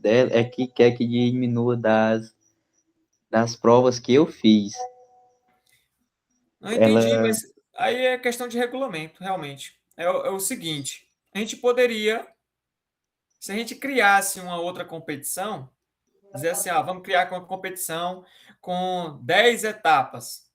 dela é que quer que diminua das provas que eu fiz. Não entendi, Ela, mas aí é questão de regulamento, realmente. É o seguinte: a gente poderia, se a gente criasse uma outra competição, dizer assim, vamos criar uma competição com 10 etapas.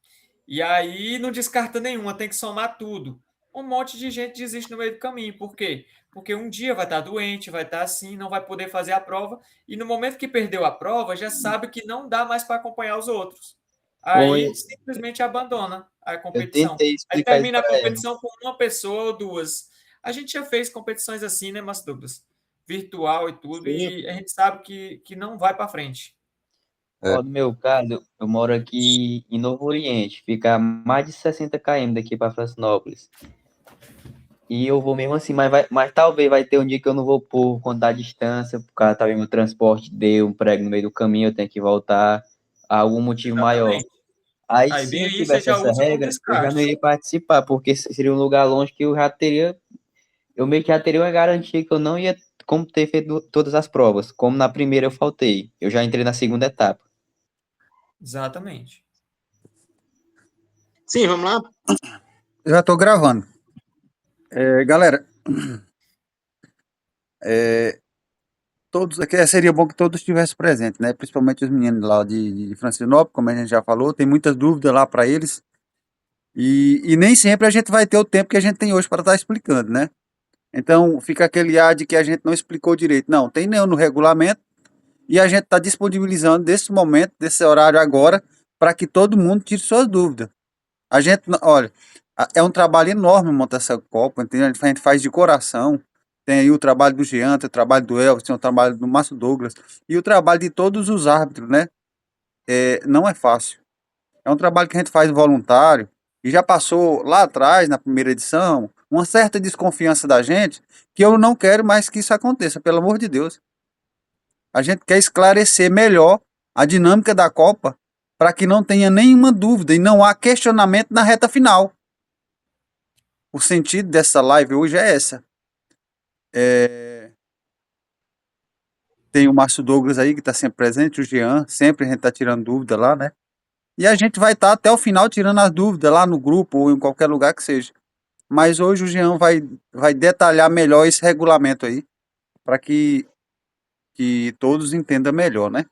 E aí não descarta nenhuma, tem que somar tudo. Um monte de gente desiste no meio do caminho. Por quê? Porque um dia vai estar doente, vai estar assim, não vai poder fazer a prova, e no momento que perdeu a prova, já sabe que não dá mais para acompanhar os outros. foi, Aí simplesmente abandona a eu competição. tentei Aí explicar isso termina a para ela. competição com uma pessoa ou duas. A gente já fez competições assim, né, Márcio Douglas? Virtual e tudo, Sim. e a gente sabe que não vai para frente. Ó, no meu caso, eu moro aqui em Novo Oriente, fica a mais de 60 km daqui para Francinópolis. E eu vou mesmo assim, mas talvez vai ter um dia que eu não vou por conta da distância, por causa talvez meu transporte deu um prego no meio do caminho, eu tenho que voltar a algum motivo maior. Exatamente. Aí Aí se bem não aí você tivesse já essa usa como regra, eu já não descarte. iria participar, porque seria um lugar longe que eu já teria, eu meio que já teria uma garantia que eu não ia como ter feito todas as provas. Como na primeira eu faltei, eu já entrei na segunda etapa. Exatamente. Sim, vamos lá? Já estou gravando. Galera, todos aqui seria bom que todos estivessem presentes, né? Principalmente os meninos lá de Francinópolis, como a gente já falou, tem muitas dúvidas lá para eles. E nem sempre a gente vai ter o tempo que a gente tem hoje para estar explicando, né? Então fica aquele ar de que a gente não explicou direito. Não, tem nenhum no regulamento e a gente está disponibilizando desse momento, desse horário agora, para que todo mundo tire suas dúvidas. A gente, olha, é um trabalho enorme montar essa Copa, entendeu? A gente faz de coração. Tem aí o trabalho do Jean, tem o trabalho do Elvis, tem o trabalho do Márcio Douglas e o trabalho de todos os árbitros, né? Não é fácil. É um trabalho que a gente faz voluntário e já passou lá atrás, na primeira edição, uma certa desconfiança da gente que eu não quero mais que isso aconteça, pelo amor de Deus. A gente quer esclarecer melhor a dinâmica da Copa para que não tenha nenhuma dúvida e não há questionamento na reta final. O sentido dessa live hoje é essa. Tem o Márcio Douglas aí, que está sempre presente, o Jean, sempre a gente está tirando dúvida lá, né? E a gente vai estar até o final tirando as dúvidas lá no grupo ou em qualquer lugar que seja. Mas hoje o Jean vai detalhar melhor esse regulamento aí, para que todos entendam melhor, né?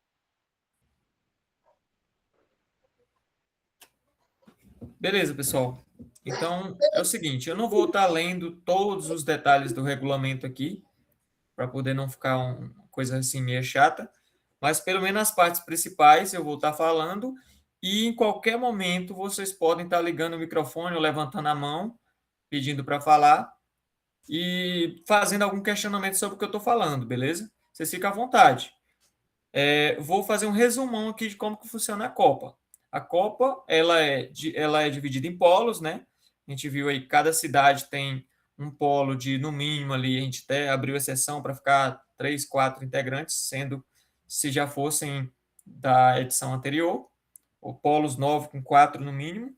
Beleza, pessoal. Então, é o seguinte, eu não vou estar lendo todos os detalhes do regulamento aqui, para poder não ficar uma coisa assim meio chata, mas pelo menos as partes principais eu vou estar falando e em qualquer momento vocês podem estar ligando o microfone ou levantando a mão, pedindo para falar e fazendo algum questionamento sobre o que eu estou falando, beleza? Vocês ficam à vontade. Vou fazer um resumão aqui de como que funciona a Copa. A Copa, ela é dividida em polos, né? A gente viu aí que cada cidade tem um polo de, no mínimo, ali, a gente até abriu exceção para ficar 3, 4 integrantes, sendo se já fossem da edição anterior, ou polos novos com 4 no mínimo,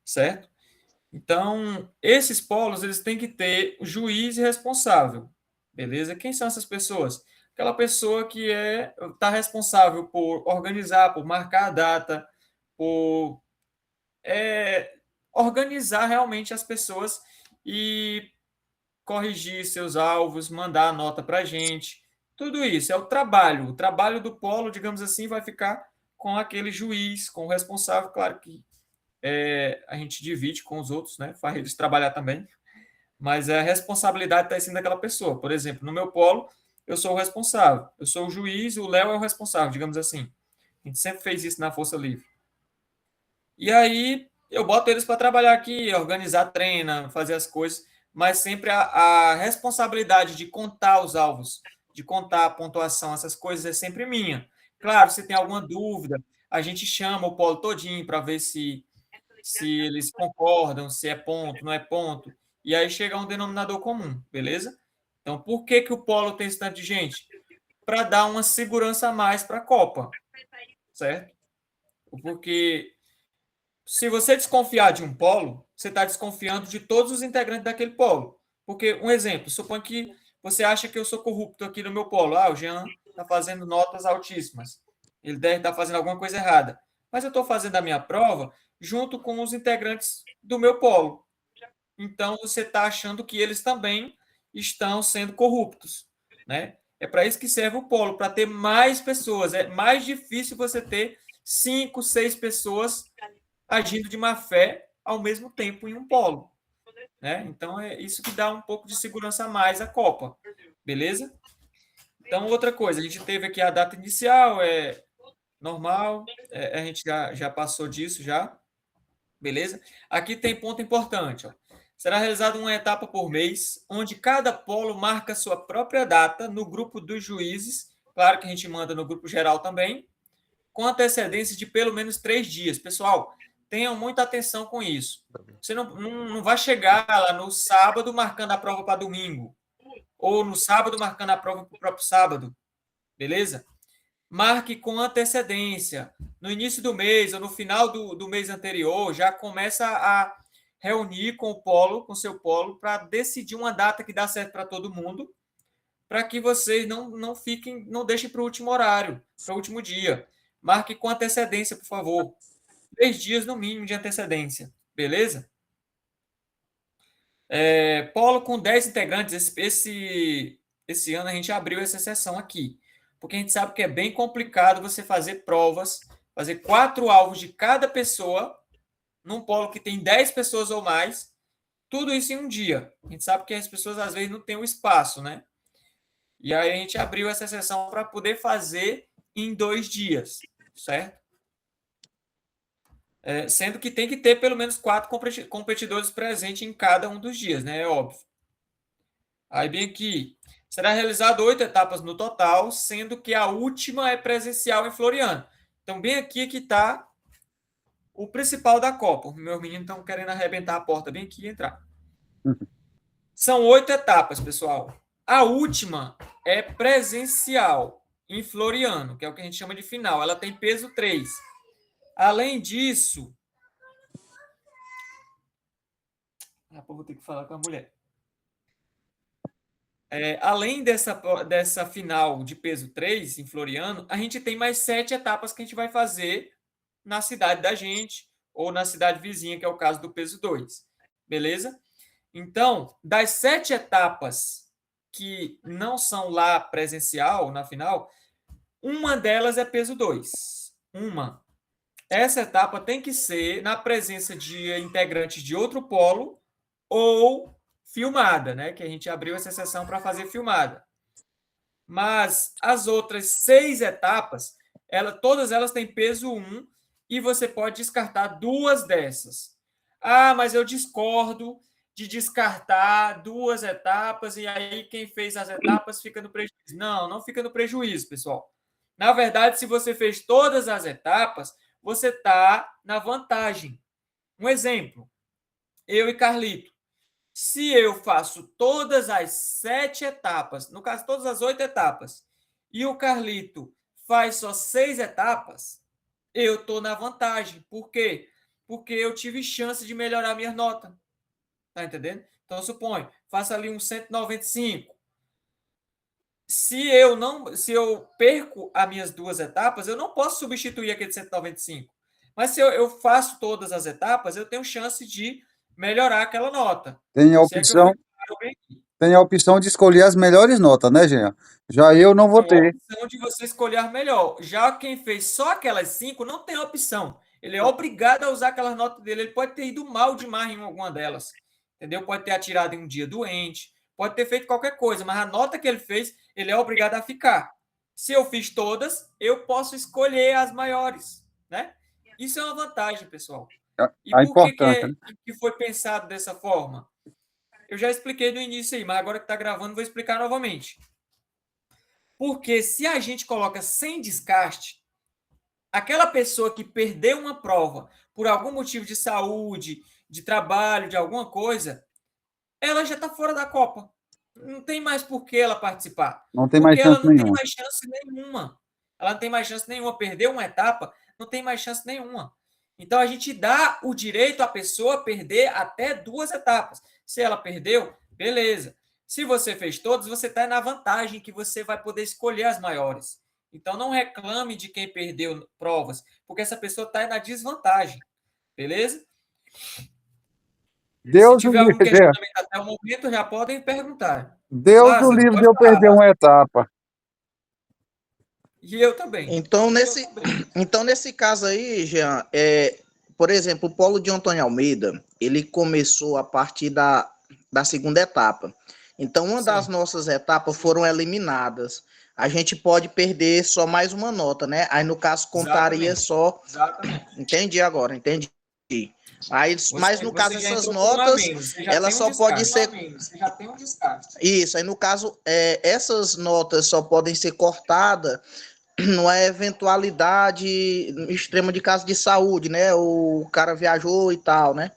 certo? Então, esses polos, eles têm que ter o juiz e responsável, beleza? Quem são essas pessoas? Aquela pessoa que está responsável por organizar, por marcar a data, por organizar realmente as pessoas e corrigir seus alvos, mandar a nota para a gente. Tudo isso é o trabalho. O trabalho do polo, digamos assim, vai ficar com aquele juiz, com o responsável, claro que a gente divide com os outros, né? Faz eles trabalhar também, mas a responsabilidade está em cima daquela pessoa. Por exemplo, no meu polo, eu sou o responsável, eu sou o juiz, o Léo é o responsável, digamos assim. A gente sempre fez isso na Força Livre. E aí eu boto eles para trabalhar aqui, organizar treina, fazer as coisas, mas sempre a responsabilidade de contar os alvos, de contar a pontuação, essas coisas é sempre minha. Claro, se tem alguma dúvida, a gente chama o polo todinho para ver se eles concordam, se é ponto, não é ponto, e aí chega a um denominador comum, beleza? Então, por que que o polo tem esse tanto de gente? Para dar uma segurança a mais para a Copa, certo? Porque se você desconfiar de um polo, você está desconfiando de todos os integrantes daquele polo. Porque, um exemplo, suponha que você acha que eu sou corrupto aqui no meu polo. Ah, o Jean está fazendo notas altíssimas. Ele deve estar fazendo alguma coisa errada. Mas eu estou fazendo a minha prova junto com os integrantes do meu polo. Então, você está achando que eles também estão sendo corruptos, né? É para isso que serve o polo, para ter mais pessoas. É mais difícil você ter 5, 6 pessoas agindo de má fé ao mesmo tempo em um polo, né? Então, é isso que dá um pouco de segurança a mais à Copa, beleza? Então, outra coisa, a gente teve aqui a data inicial, é normal, a gente já passou disso já, beleza? Aqui tem ponto importante, ó. Será realizada uma etapa por mês, onde cada polo marca sua própria data no grupo dos juízes, claro que a gente manda no grupo geral também, com antecedência de pelo menos 3 dias. Pessoal, tenham muita atenção com isso. Você não vai chegar lá no sábado marcando a prova para domingo, ou no sábado marcando a prova para o próprio sábado, beleza? Marque com antecedência. No início do mês ou no final do mês anterior, já começa a reunir com o polo, com seu polo, para decidir uma data que dá certo para todo mundo, para que vocês não fiquem, não deixem para o último horário, para o último dia. Marque com antecedência, por favor. 3 dias no mínimo de antecedência, beleza? Polo com 10 integrantes, esse ano a gente abriu essa sessão aqui, porque a gente sabe que é bem complicado você fazer provas, fazer 4 alvos de cada pessoa, num polo que tem 10 pessoas ou mais, tudo isso em um dia. A gente sabe que as pessoas às vezes não têm o espaço, né? E aí a gente abriu essa sessão para poder fazer em 2 dias, certo? Sendo que tem que ter pelo menos 4 competidores presentes em cada um dos dias, né? É óbvio. Aí bem aqui, será realizado 8 etapas no total, sendo que a última é presencial em Floriano. Então, bem aqui que está o principal da Copa. Meus meninos estão querendo arrebentar a porta bem aqui e entrar. São 8 etapas, pessoal. A última é presencial em Floriano, que é o que a gente chama de final. Ela tem peso 3. Além disso... vou ter que falar com a mulher. Além dessa final de peso 3 em Floriano, a gente tem mais 7 etapas que a gente vai fazer na cidade da gente ou na cidade vizinha, que é o caso do peso 2. Beleza? Então, das 7 etapas que não são lá presencial, na final, uma delas é peso 2. Essa etapa tem que ser na presença de integrantes de outro polo ou filmada, né? Que a gente abriu essa sessão para fazer filmada. Mas as outras 6 etapas, todas elas têm peso 1 e você pode descartar 2 dessas. Ah, mas eu discordo de descartar 2 etapas e aí quem fez as etapas fica no prejuízo. Não fica no prejuízo, pessoal. Na verdade, se você fez todas as etapas, você está na vantagem. Um exemplo, eu e Carlito. Se eu faço todas as 7 etapas, no caso, todas as 8 etapas, e o Carlito faz só 6 etapas, eu estou na vantagem. Por quê? Porque eu tive chance de melhorar minha nota. Tá entendendo? Então, suponho, faça ali um 195. Se eu perco as minhas 2 etapas, eu não posso substituir aquele 195. Mas se eu faço todas as etapas, eu tenho chance de melhorar aquela nota. Tem a opção de escolher as melhores notas, né, Jean? Já eu não vou ter. Tem a opção de você escolher a melhor. Já quem fez só aquelas 5 não tem opção. Ele é obrigado a usar aquelas notas dele. Ele pode ter ido mal demais em alguma delas. Entendeu? Pode ter atirado em um dia doente. Pode ter feito qualquer coisa. Mas a nota que ele fez, ele é obrigado a ficar. Se eu fiz todas, eu posso escolher as maiores, né? Isso é uma vantagem, pessoal. E por que foi pensado dessa forma? Eu já expliquei no início aí, mas agora que está gravando, vou explicar novamente. Porque se a gente coloca sem descarte, aquela pessoa que perdeu uma prova por algum motivo de saúde, de trabalho, de alguma coisa, ela já está fora da Copa. Não tem mais por que ela participar. Não tem mais chance nenhuma. Tem mais chance nenhuma. Ela não tem mais chance nenhuma. Perdeu uma etapa, não tem mais chance nenhuma. Então, a gente dá o direito à pessoa perder até 2 etapas. Se ela perdeu, beleza. Se você fez todas, você está na vantagem que você vai poder escolher as maiores. Então, não reclame de quem perdeu provas, porque essa pessoa está na desvantagem. Beleza? Se Deus o tiver algum livre, questionamento até o momento, já podem perguntar. Deus o Lázaro, livre de pode eu falar, perder Lázaro. uma etapa. E eu também. Então, nesse caso aí, Jean, por exemplo, o polo de Antônio Almeida, ele começou a partir da segunda etapa. Então, uma das Sim, nossas etapas foram eliminadas. A gente pode perder só mais uma nota, né? Aí, no caso, contaria exatamente. só. Exatamente. Entendi agora, entendi. Aí, mas no caso, Você já essas entrou com um a notas, menos, você já elas tem um só podem descarte. ser. Você já tem um descarte. Isso, aí no caso, essas notas só podem ser cortadas numa eventualidade extrema de caso de saúde, né? O cara viajou e tal, né?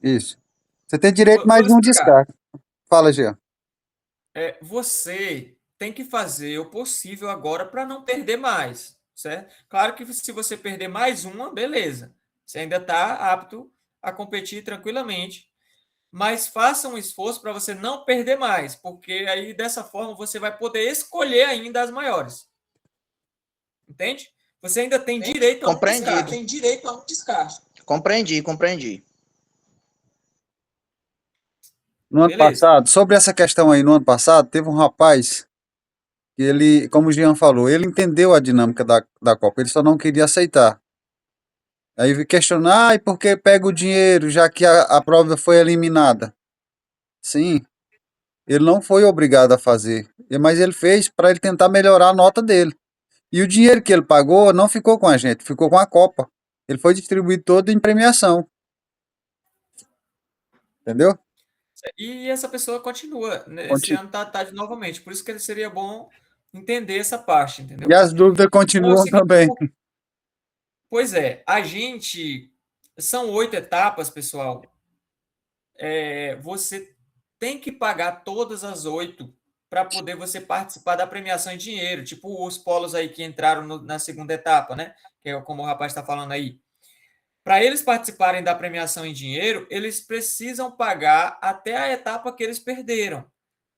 Isso. Você tem direito Vou mais um explicar. descarte. Fala, Jean. Você tem que fazer o possível agora para não perder mais, certo? Claro que se você perder mais uma, beleza. Você ainda está apto a competir tranquilamente, mas faça um esforço para você não perder mais, porque aí dessa forma você vai poder escolher ainda as maiores. Entende? Você ainda tem direito a um Compreendido. descarte. Tem direito a um descarte. Compreendi. No ano Beleza. passado, sobre essa questão aí, no ano passado, teve um rapaz que ele, como o Jean falou, ele entendeu a dinâmica da Copa, ele só não queria aceitar. Aí vi questionar, e por que pega o dinheiro, já que a prova foi eliminada? Sim, ele não foi obrigado a fazer, mas ele fez para ele tentar melhorar a nota dele. E o dinheiro que ele pagou não ficou com a gente, ficou com a Copa. Ele foi distribuído todo em premiação, entendeu? E essa pessoa continua. Esse Conti- ano tá novamente. Por isso que seria bom entender essa parte, E entendeu? as dúvidas Então é o continuam seguinte, também. pois é, a gente. São 8 etapas, pessoal. Você tem que pagar todas as 8 para poder você participar da premiação em dinheiro. Tipo os polos aí que entraram na segunda etapa, né? Que é como o rapaz está falando aí. Para eles participarem da premiação em dinheiro, eles precisam pagar até a etapa que eles perderam.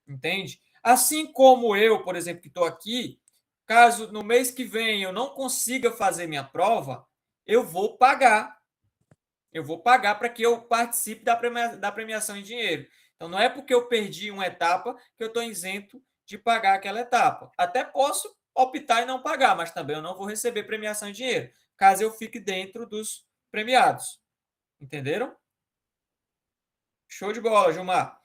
Entende? Assim como eu, por exemplo, que estou aqui, caso no mês que vem eu não consiga fazer minha prova, eu vou pagar. Eu vou pagar para que eu participe da premiação em dinheiro. Então, não é porque eu perdi uma etapa que eu estou isento de pagar aquela etapa. Até posso optar em não pagar, mas também eu não vou receber premiação em dinheiro, caso eu fique dentro dos premiados. Entenderam? Show de bola, Gilmar.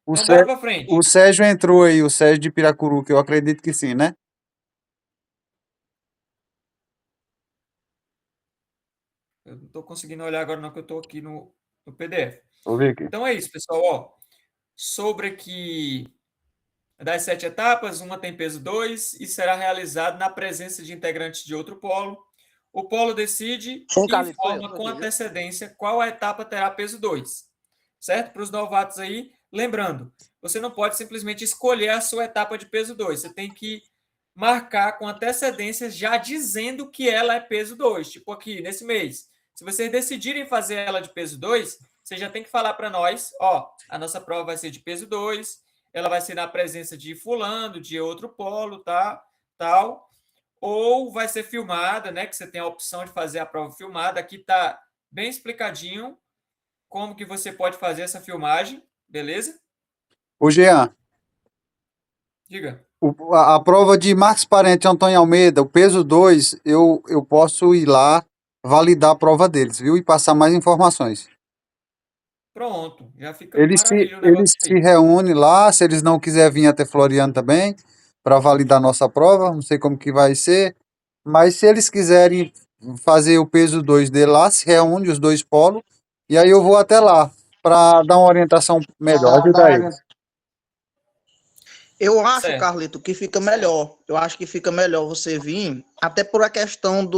O, Então, bora Sé- para frente. o Sérgio entrou aí, o Sérgio de Piracuru, que eu acredito que sim, né? Eu não estou conseguindo olhar agora, não, que eu estou aqui no PDF. Vou ver aqui. Então é isso, pessoal. Ó, sobre aqui das 7 etapas, uma tem peso 2 e será realizado na presença de integrantes de outro polo. O polo decide e informa com antecedência qual a etapa terá peso 2. Certo? Para os novatos aí, lembrando, você não pode simplesmente escolher a sua etapa de peso 2. Você tem que marcar com antecedência já dizendo que ela é peso 2. Tipo aqui, nesse mês. Se vocês decidirem fazer ela de peso 2, você já tem que falar para nós, ó, a nossa prova vai ser de peso 2, ela vai ser na presença de fulano, de outro polo, tá? Tal. Ou vai ser filmada, né? Que você tem a opção de fazer a prova filmada. Aqui tá bem explicadinho como que você pode fazer essa filmagem, beleza? Ô, Jean, Diga. a prova de Marcos Parente e Antônio Almeida, o peso 2, eu posso ir lá validar a prova deles, viu? E passar mais informações. Pronto, já fica Eles se, maravilha o eles negócio se aí. reúnem lá, se eles não quiserem vir até Floriano também, para validar nossa prova, não sei como que vai ser, mas se eles quiserem fazer o peso 2 dele lá, se reúne os dois polos, e aí eu vou até lá, para dar uma orientação melhor, ajudar eles. Eu acho, Certo. Carlito, que fica melhor. Eu acho que fica melhor você vir, até por a questão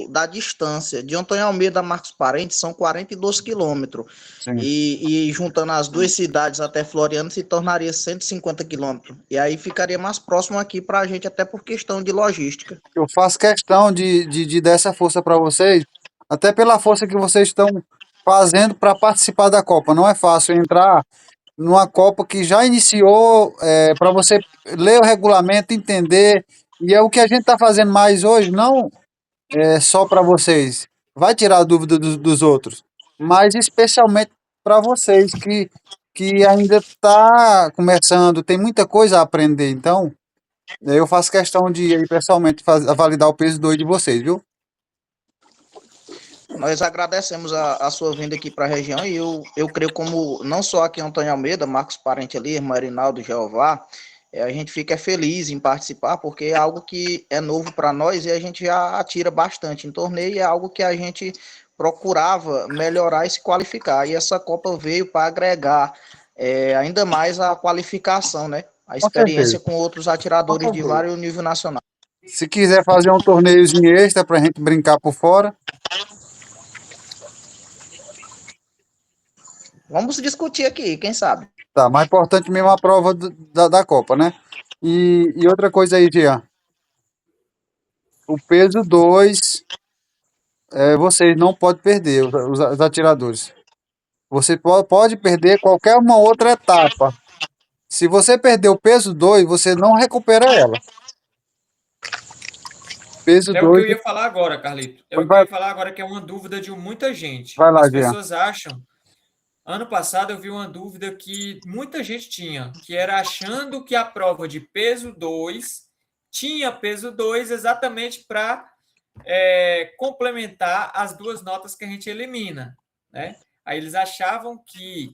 da distância. De Antônio Almeida a Marcos Parente são 42 quilômetros. Sim. E juntando as duas cidades até Floriano se tornaria 150 quilômetros. E aí ficaria mais próximo aqui para a gente, até por questão de logística. Eu faço questão de dar essa força para vocês, até pela força que vocês estão fazendo para participar da Copa. Não é fácil entrar numa Copa que já iniciou, para você ler o regulamento, entender, e é o que a gente está fazendo mais hoje, não é só para vocês, vai tirar a dúvida dos outros, mas especialmente para vocês que ainda está começando, tem muita coisa a aprender, então eu faço questão de ir aí pessoalmente validar o peso 2 de vocês, viu? Nós agradecemos a sua vinda aqui para a região e eu creio como não só aqui Antônio Almeida, Marcos Parente ali, Marinaldo Jeová, a gente fica feliz em participar porque é algo que é novo para nós e a gente já atira bastante em torneio e é algo que a gente procurava melhorar e se qualificar. E essa Copa veio para agregar ainda mais a qualificação, né? A Com certeza. experiência com outros atiradores de vários nível nacional. Se quiser fazer um torneiozinho extra para a gente brincar por fora, Vamos discutir aqui, quem sabe? tá. Mais importante mesmo a prova da Copa, né? E outra coisa aí, Jean. O peso 2, vocês não podem perder, os atiradores. Você pode perder qualquer uma outra etapa. Se você perder o peso 2, você não recupera ela. Peso É o que 2, eu ia falar agora, Carlito. É o que eu vai, ia falar agora, que é uma dúvida de muita gente. vai lá, As Jean. pessoas acham. Ano passado eu vi uma dúvida que muita gente tinha, que era achando que a prova de peso 2 tinha peso 2 exatamente para complementar as duas notas que a gente elimina, né? Aí eles achavam que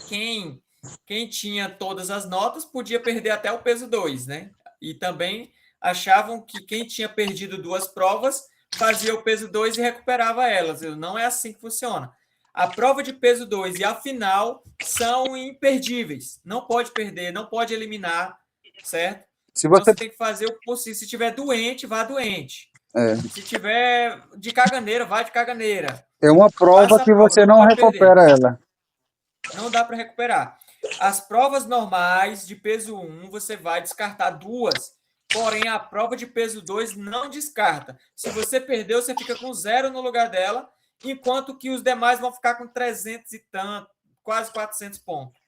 quem tinha todas as notas podia perder até o peso 2, né? E também achavam que quem tinha perdido duas provas fazia o peso 2 e recuperava elas. Não é assim que funciona. A prova de peso 2 e a final são imperdíveis. Não pode perder, não pode eliminar, certo? Se Então você você tem que fazer o possível. Se tiver doente, vá doente. é, Se tiver de caganeira, vai de caganeira. é uma prova Faça a que prova, você não não pode perder. recupera ela. Não dá para recuperar. As provas normais de peso 1, você vai descartar duas. Porém, a prova de peso 2 não descarta. Se você perdeu, você fica com 0 no lugar dela, enquanto que os demais vão ficar com 300 e tanto, quase 400 pontos.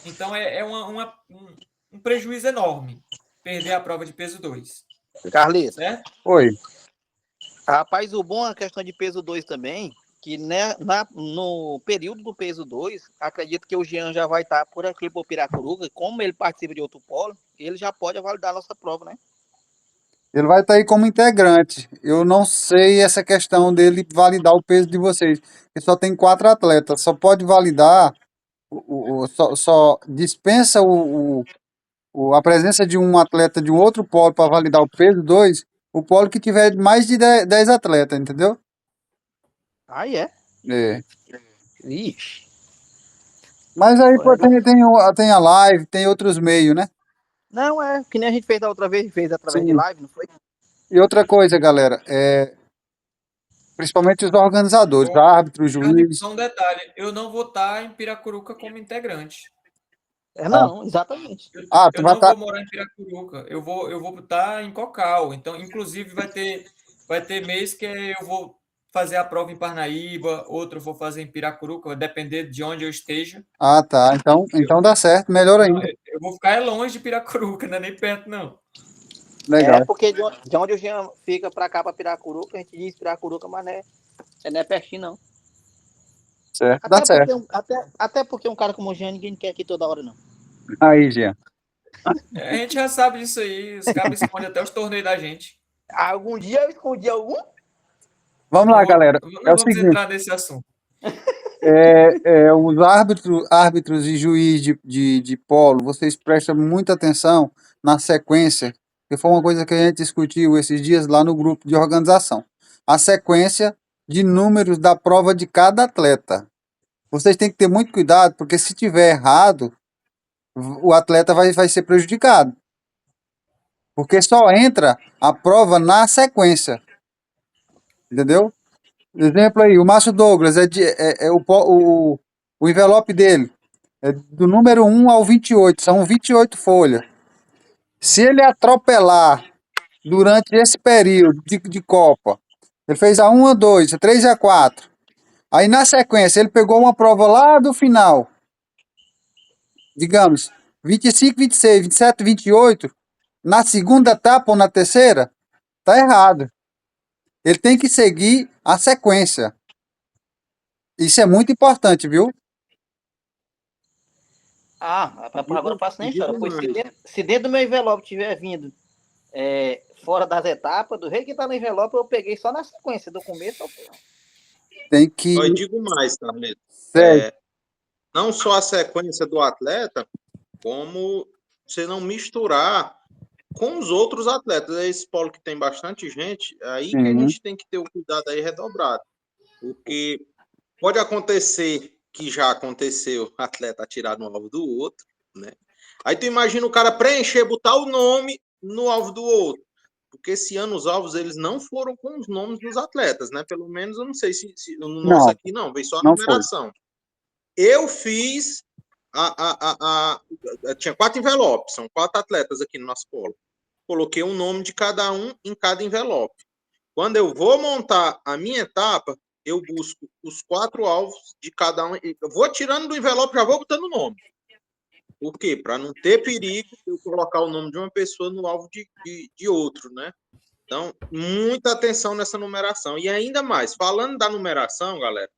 Então, é um prejuízo enorme perder a prova de peso 2. Carlito. Certo? Oi. Rapaz, o bom é a questão de peso 2 também, que no período do peso 2, acredito que o Jean já vai estar por aqui por Piracuruca, como ele participa de outro polo, ele já pode validar a nossa prova, né? Ele vai estar aí como integrante. Eu não sei essa questão dele validar o peso de vocês. Porque só tem 4 atletas. Só pode validar, só dispensa a presença de um atleta de um outro polo para validar o peso 2, o polo que tiver mais de 10 atletas, entendeu? Ah, é? É. Ixi. Mas aí pô, tem a live, tem outros meios, né? Não, que nem a gente fez da outra vez, fez através de Sim. live, não foi? E outra coisa, galera, principalmente os organizadores, árbitros, juízes. Só um detalhe, eu não vou estar em Piracuruca como integrante. Não, exatamente. Eu não vou morar em Piracuruca, eu vou estar em Cocal. Então, inclusive, vai ter mês que eu vou fazer a prova em Parnaíba, outro eu vou fazer em Piracuruca, vai depender de onde eu esteja. Ah, tá. Então dá certo, melhor ainda. Eu vou ficar longe de Piracuruca, não é nem perto, não. Legal. Porque de onde o Jean fica para cá, para Piracuruca, a gente diz Piracuruca, mas não é pertinho, não. Certo, dá certo. Até porque um cara como o Jean, ninguém quer aqui toda hora, não. Aí, Jean. A gente já sabe disso aí, os cabos escondem até os torneios da gente. Algum dia eu escondi algum? Vamos lá, galera. Não É o vamos seguinte. entrar nesse assunto. Os árbitros e juiz de polo, vocês prestam muita atenção na sequência, que foi uma coisa que a gente discutiu esses dias lá no grupo de organização. A sequência de números da prova de cada atleta. Vocês têm que ter muito cuidado, porque se tiver errado, o atleta vai ser prejudicado. Porque só entra a prova na sequência. Entendeu? Exemplo aí, o Márcio Douglas o envelope dele é do número 1 ao 28, são 28 folhas. Se ele atropelar durante esse período de Copa, ele fez a 1, a 2, a 3 e a 4. Aí na sequência ele pegou uma prova lá do final. digamos, 25, 26, 27, 28, na segunda etapa ou na terceira, tá errado. Ele tem que seguir a sequência. Isso é muito importante, viu? Agora eu faço E nem chora, digo pois mais. se dentro do meu envelope tiver vindo fora das etapas, do jeito que tá no envelope, eu peguei só na sequência, do começo ao final. Tem que. Ó, e digo mais, Carleto. Segue. Não só a sequência do atleta, como você não misturar com os outros atletas. É esse polo que tem bastante gente, aí que a Uhum. gente tem que ter o cuidado aí redobrado. Porque pode acontecer, que já aconteceu, atleta atirar no alvo do outro, né? Aí tu imagina o cara preencher, botar o nome no alvo do outro. Porque esse ano os alvos eles não foram com os nomes dos atletas, né? Pelo menos eu não sei se no nosso Não, aqui não, veio só a não foi. numeração. Eu fiz tinha 4 envelopes, são 4 atletas aqui no nosso polo. Coloquei um nome de cada um em cada envelope. Quando eu vou montar a minha etapa, eu busco os 4 alvos de cada um. Eu vou tirando do envelope, já vou botando o nome. Por quê? Para não ter perigo eu colocar o nome de uma pessoa no alvo de outro, né? Então, muita atenção nessa numeração. E ainda mais, falando da numeração, galera,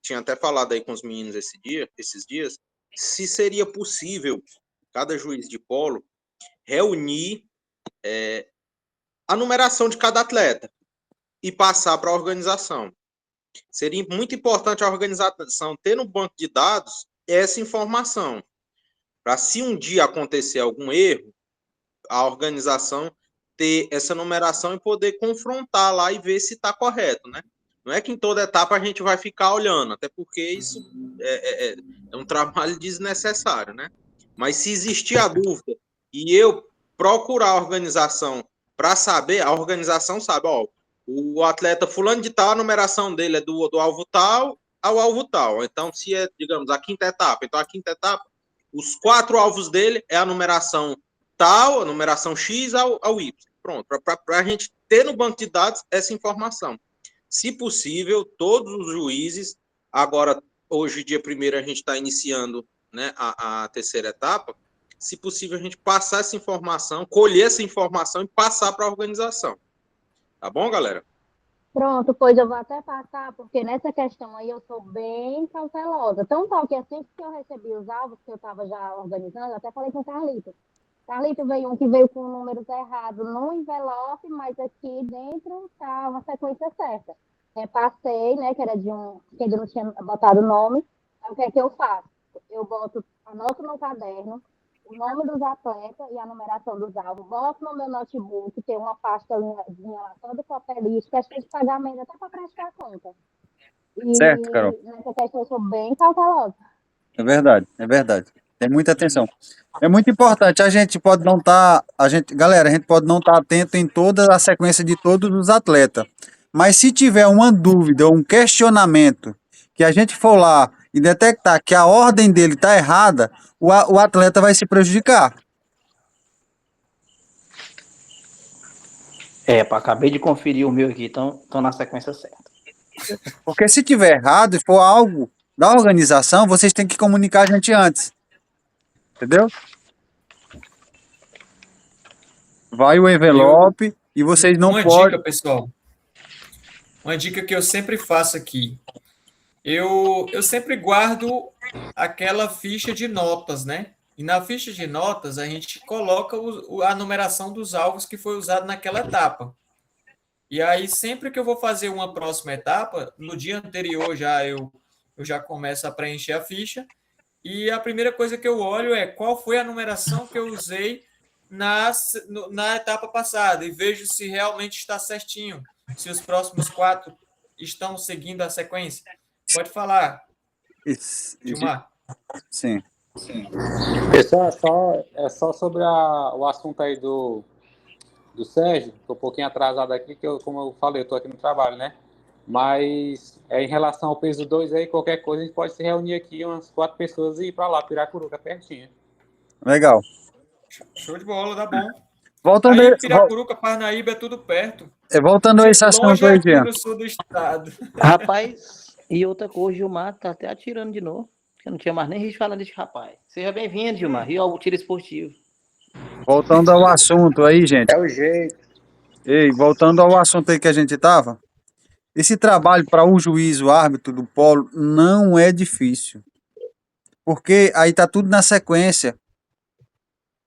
tinha até falado aí com os meninos esses dias, se seria possível cada juiz de polo reunir a numeração de cada atleta e passar para a organização. Seria muito importante a organização ter no banco de dados essa informação, para se um dia acontecer algum erro, a organização ter essa numeração e poder confrontar lá e ver se está correto, né? Não é que em toda etapa a gente vai ficar olhando, até porque isso é um trabalho desnecessário, né? Mas se existir a dúvida e eu procurar a organização para saber, a organização sabe, ó, o atleta fulano de tal, a numeração dele é do alvo tal ao alvo tal. Então, se é, digamos, a quinta etapa, então a quinta etapa, os 4 alvos dele é a numeração tal, a numeração X ao Y. Pronto, para a gente ter no banco de dados essa informação. Se possível, todos os juízes, agora, hoje, dia 1º, a gente está iniciando, né, a terceira etapa, se possível, a gente passar essa informação, colher essa informação e passar para a organização. Tá bom, galera? Pronto, pois eu vou até passar, porque nessa questão aí eu sou bem cautelosa. Tão tal que assim que eu recebi os alvos, que eu estava já organizando, eu até falei com o Carlito. Carlito veio um que veio com números errados no envelope, mas aqui dentro está uma sequência certa. Repassei, né, que era de um que ainda não tinha botado o nome. Aí o que é que eu faço? Eu anoto no caderno o nome dos atletas e a numeração dos alvos. Boto no meu notebook, tem uma pasta lá toda papelística, questão de pagamento, até para prestar conta. Certo, Carol. E nessa questão eu sou bem cautelosa. É verdade, é verdade. Tem muita atenção. É muito importante. A gente pode não estar, galera, a gente pode não estar atento em toda a sequência de todos os atletas. Mas se tiver uma dúvida ou um questionamento que a gente for lá e detectar que a ordem dele está errada, o atleta vai se prejudicar. Acabei de conferir o meu aqui, estão na sequência certa. Porque se tiver errado e for algo da organização, vocês têm que comunicar a gente antes. Entendeu? Vai o envelope e vocês não Uma podem. dica, pessoal. Uma dica que eu sempre faço aqui. Eu sempre guardo aquela ficha de notas, né? E na ficha de notas a gente coloca a numeração dos alvos que foi usado naquela etapa. E aí, sempre que eu vou fazer uma próxima etapa, no dia anterior eu já começo a preencher a ficha. E a primeira coisa que eu olho é qual foi a numeração que eu usei na etapa passada. E vejo se realmente está certinho. Se os próximos 4 estão seguindo a sequência. Pode falar, Gilmar. Sim. Pessoal, é só sobre o assunto aí do Sérgio. Estou um pouquinho atrasado aqui, que como eu falei, eu estou aqui no trabalho, né? Mas em relação ao peso 2 aí, qualquer coisa, a gente pode se reunir aqui, umas 4 pessoas e ir para lá, Piracuruca, pertinho. Legal. Show de bola, dá bom. Voltando Aí, Piracuruca, Parnaíba é tudo perto. voltando a esse assunto Longe é aí, aqui Jean. no sul do estado. Rapaz, e outra coisa, o Gilmar tá até atirando de novo. porque não tinha mais nem gente falando desse rapaz. Seja bem-vindo, Gilmar, Rio ao Tiro Esportivo. Voltando ao assunto aí, gente. É o jeito. Ei, voltando ao assunto aí que a gente tava. Esse trabalho para o juiz, o árbitro do polo, não é difícil. Porque aí tá tudo na sequência.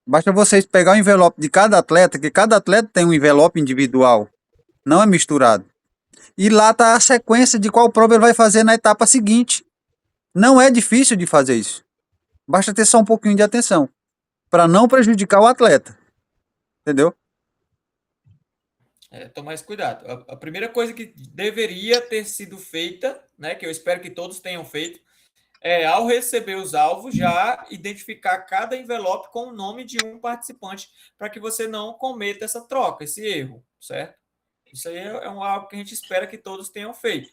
Basta vocês pegar o envelope de cada atleta, que cada atleta tem um envelope individual, não é misturado. E lá tá a sequência de qual prova ele vai fazer na etapa seguinte. Não é difícil de fazer isso. Basta ter só um pouquinho de atenção, para não prejudicar o atleta. Entendeu? Tomar esse cuidado. A primeira coisa que deveria ter sido feita, né, que eu espero que todos tenham feito, é, ao receber os alvos, já identificar cada envelope com o nome de um participante, para que você não cometa essa troca, esse erro, certo? Isso aí é algo que a gente espera que todos tenham feito.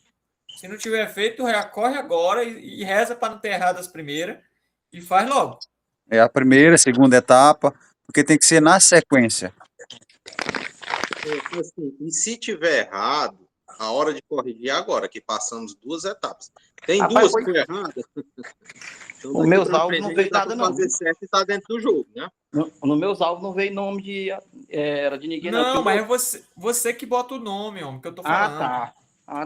Se não tiver feito, corre agora e reza para não ter errado as primeiras e faz logo. É a primeira, segunda etapa, porque tem que ser na sequência. Assim, e se tiver errado, a hora de corrigir é agora, que passamos 2 etapas. Tem Rapaz, duas que foi erradas. Então, Os meus alvos não veio nada, não. fazer certo e tá dentro do jogo, né? No meus alvos não veio nome de, era de ninguém, não. Não, mas é você que bota o nome, homem, que eu tô falando. Tá.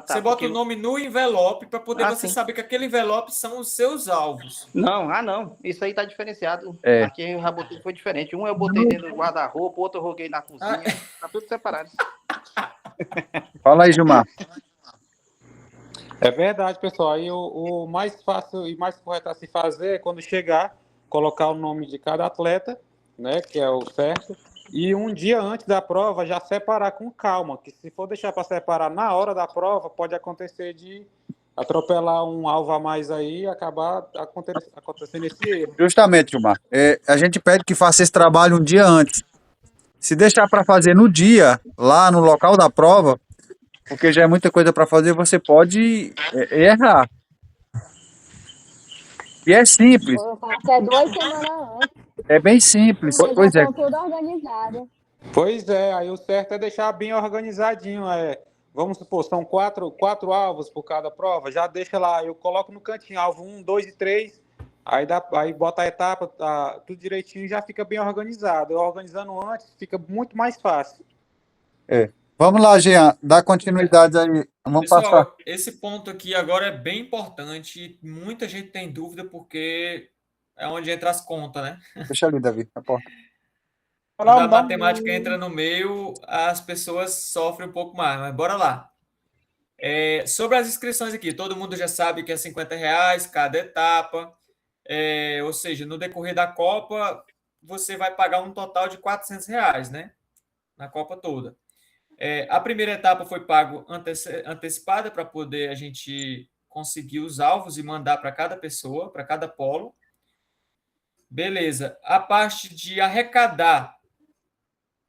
Você bota o nome no envelope para poder você saber que aquele envelope são os seus alvos. Não. Isso aí tá diferenciado. É. Aqui eu já botei, foi diferente. Um eu botei dentro do guarda-roupa, outro eu joguei na cozinha. Tá tudo separado. Fala aí, Gilmar. É verdade, pessoal. Aí o mais fácil e mais correto a se fazer é quando chegar, colocar o nome de cada atleta, né, que é o certo, e um dia antes da prova já separar com calma, que se for deixar para separar na hora da prova, pode acontecer de atropelar um alvo a mais aí e acabar acontecendo esse erro. Justamente, Gilmar. A gente pede que faça esse trabalho um dia antes. Se deixar para fazer no dia, lá no local da prova, porque já é muita coisa para fazer, você pode errar. E é simples. Eu faço 2 semanas antes. É bem simples. Porque Pois já é. estão tudo organizado. Pois é, aí o certo é deixar bem organizadinho. Vamos supor, são quatro alvos por cada prova, já deixa lá, eu coloco no cantinho, alvo 1, 2 e 3, aí bota a etapa, tudo direitinho, já fica bem organizado. Eu organizando antes, fica muito mais fácil. Vamos lá, Jean, dá continuidade aí. Vamos Pessoal, passar. esse ponto aqui agora é bem importante. Muita gente tem dúvida porque é onde entra as contas, né? Deixa ali, Davi, a porta. Quando a matemática entra no meio, as pessoas sofrem um pouco mais, mas bora lá. Sobre as inscrições aqui, todo mundo já sabe que é R$50 cada etapa, ou seja, no decorrer da Copa, você vai pagar um total de R$400, né? Na Copa toda. A primeira etapa foi pago antecipada para poder a gente conseguir os alvos e mandar para cada pessoa, para cada polo. Beleza. A parte de arrecadar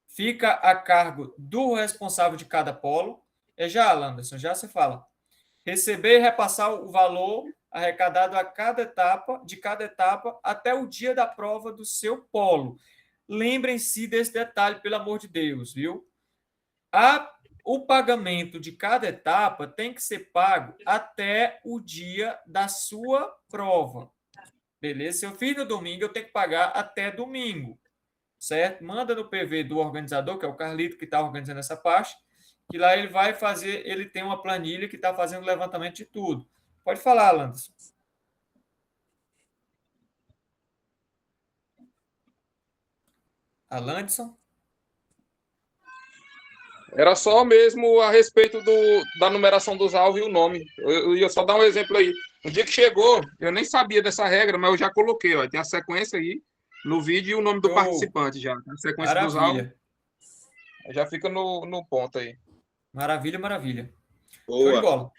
fica a cargo do responsável de cada polo. Já, Anderson, já você fala. Receber e repassar o valor arrecadado a cada etapa, de cada etapa, até o dia da prova do seu polo. Lembrem-se desse detalhe, pelo amor de Deus, viu? O pagamento de cada etapa tem que ser pago até o dia da sua prova. Beleza? Se eu fiz no domingo, eu tenho que pagar até domingo. Certo? Manda no PV do organizador, que é o Carlito que está organizando essa parte, que lá ele vai fazer, ele tem uma planilha que está fazendo o levantamento de tudo. Pode falar, Landerson. Alanderson? Era só mesmo a respeito da numeração dos alvos e o nome. Eu ia só dar um exemplo aí. Um dia que chegou, eu nem sabia dessa regra, mas eu já coloquei, ó, tem a sequência aí no vídeo e o nome do participante já. A sequência dos alvos. Já fica no ponto aí. Maravilha, maravilha. Boa. Show de bola.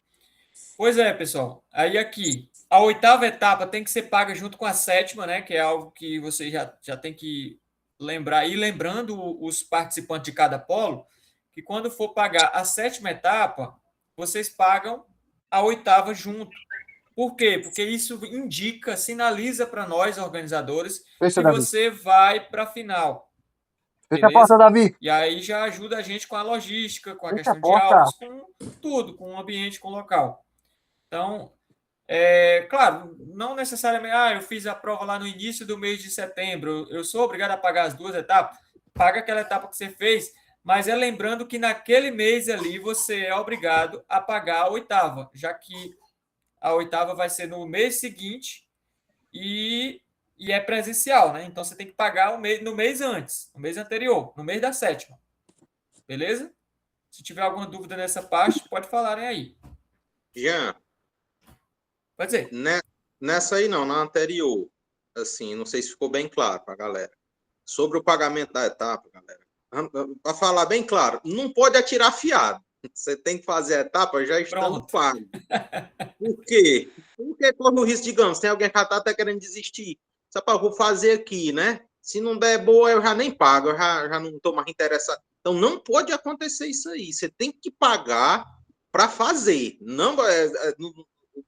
Pois é, pessoal. Aí aqui, a 8ª etapa tem que ser paga junto com a 7ª, né? Que é algo que você já tem que lembrar. E lembrando os participantes de cada polo, que quando for pagar a 7ª etapa, vocês pagam a 8ª junto. Por quê? Porque isso indica, sinaliza para nós, organizadores, que você vai para a final. Fecha a porta, Davi. E aí já ajuda a gente com a logística, com a questão de alvos, com tudo, com o ambiente, com o local. Então, Claro, não necessariamente, eu fiz a prova lá no início do mês de setembro, eu sou obrigado a pagar as 2 etapas, paga aquela etapa que você fez, mas lembrando que naquele mês ali você é obrigado a pagar a 8ª, já que a 8ª vai ser no mês seguinte e é presencial, né? Então você tem que pagar no mês antes, no mês anterior, no mês da 7ª. Beleza? Se tiver alguma dúvida nessa parte, pode falarem aí. Jean, Pode dizer. nessa aí não, na anterior, assim, não sei se ficou bem claro para a galera. Sobre o pagamento da etapa, galera, para falar bem claro, não pode atirar fiado. Você tem que fazer a etapa já estando pago. Por quê? Porque corre o risco, digamos, tem alguém que está até querendo desistir. Só para vou fazer aqui, né? Se não der boa, eu já nem pago, eu já não estou mais interessado. Então, não pode acontecer isso aí. Você tem que pagar para fazer. Não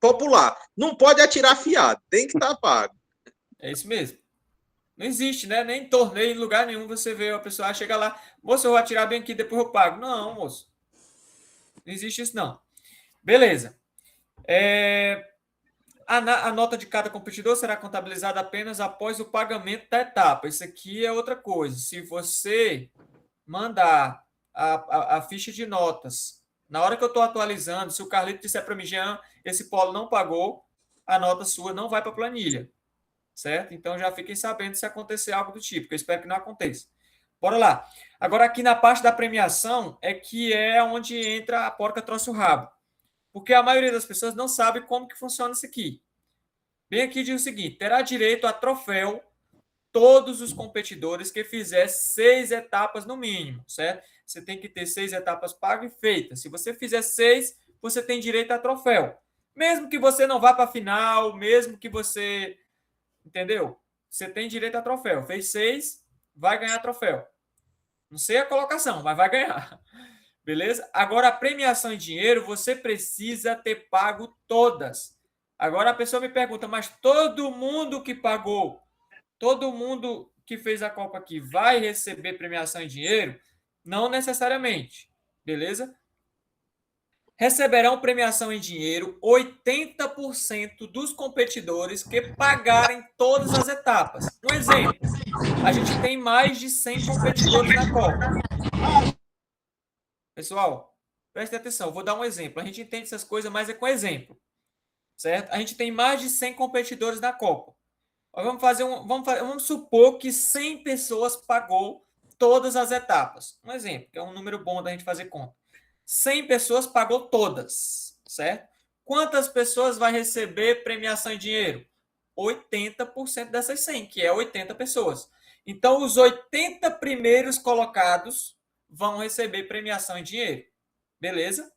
popular. Não pode atirar fiado. Tem que estar pago. É isso mesmo. Não existe, né? Nem torneio em lugar nenhum você vê a pessoa chega lá, moço, eu vou atirar bem aqui, depois eu pago. Não, moço. Não existe isso, não. Beleza. A nota de cada competidor será contabilizada apenas após o pagamento da etapa. Isso aqui é outra coisa. Se você mandar a ficha de notas, na hora que eu estou atualizando, se o Carlito disser para mim, Jean, esse polo não pagou, a nota sua não vai para a planilha. Certo? Então já fiquem sabendo se acontecer algo do tipo, que eu espero que não aconteça. Bora lá. Agora, aqui na parte da premiação que é onde entra a porca trouxe o rabo. Porque a maioria das pessoas não sabe como que funciona isso aqui. Bem aqui diz o seguinte, terá direito a troféu todos os competidores que fizer 6 etapas no mínimo, certo? Você tem que ter 6 etapas pagas e feitas. Se você fizer 6, você tem direito a troféu. Mesmo que você não vá para a final, mesmo que você... Entendeu? Você tem direito a troféu. Fez 6, vai ganhar troféu. Não sei a colocação, mas vai ganhar. Beleza? Agora, a premiação em dinheiro, você precisa ter pago todas. Agora, a pessoa me pergunta, mas todo mundo que pagou, todo mundo que fez a Copa aqui vai receber premiação em dinheiro? Não necessariamente. Beleza? Receberão premiação em dinheiro 80% dos competidores que pagarem todas as etapas. Um exemplo, a gente tem mais de 100 competidores na Copa. Pessoal, prestem atenção, vou dar um exemplo. A gente entende essas coisas, mas é com exemplo. Certo? A gente tem mais de 100 competidores na Copa. Vamos supor que 100 pessoas pagou todas as etapas. Um exemplo, que é um número bom da gente fazer conta. 100 pessoas pagou todas, certo? Quantas pessoas vai receber premiação em dinheiro? 80% dessas 100, que é 80 pessoas. Então, os 80 primeiros colocados vão receber premiação em dinheiro. Beleza?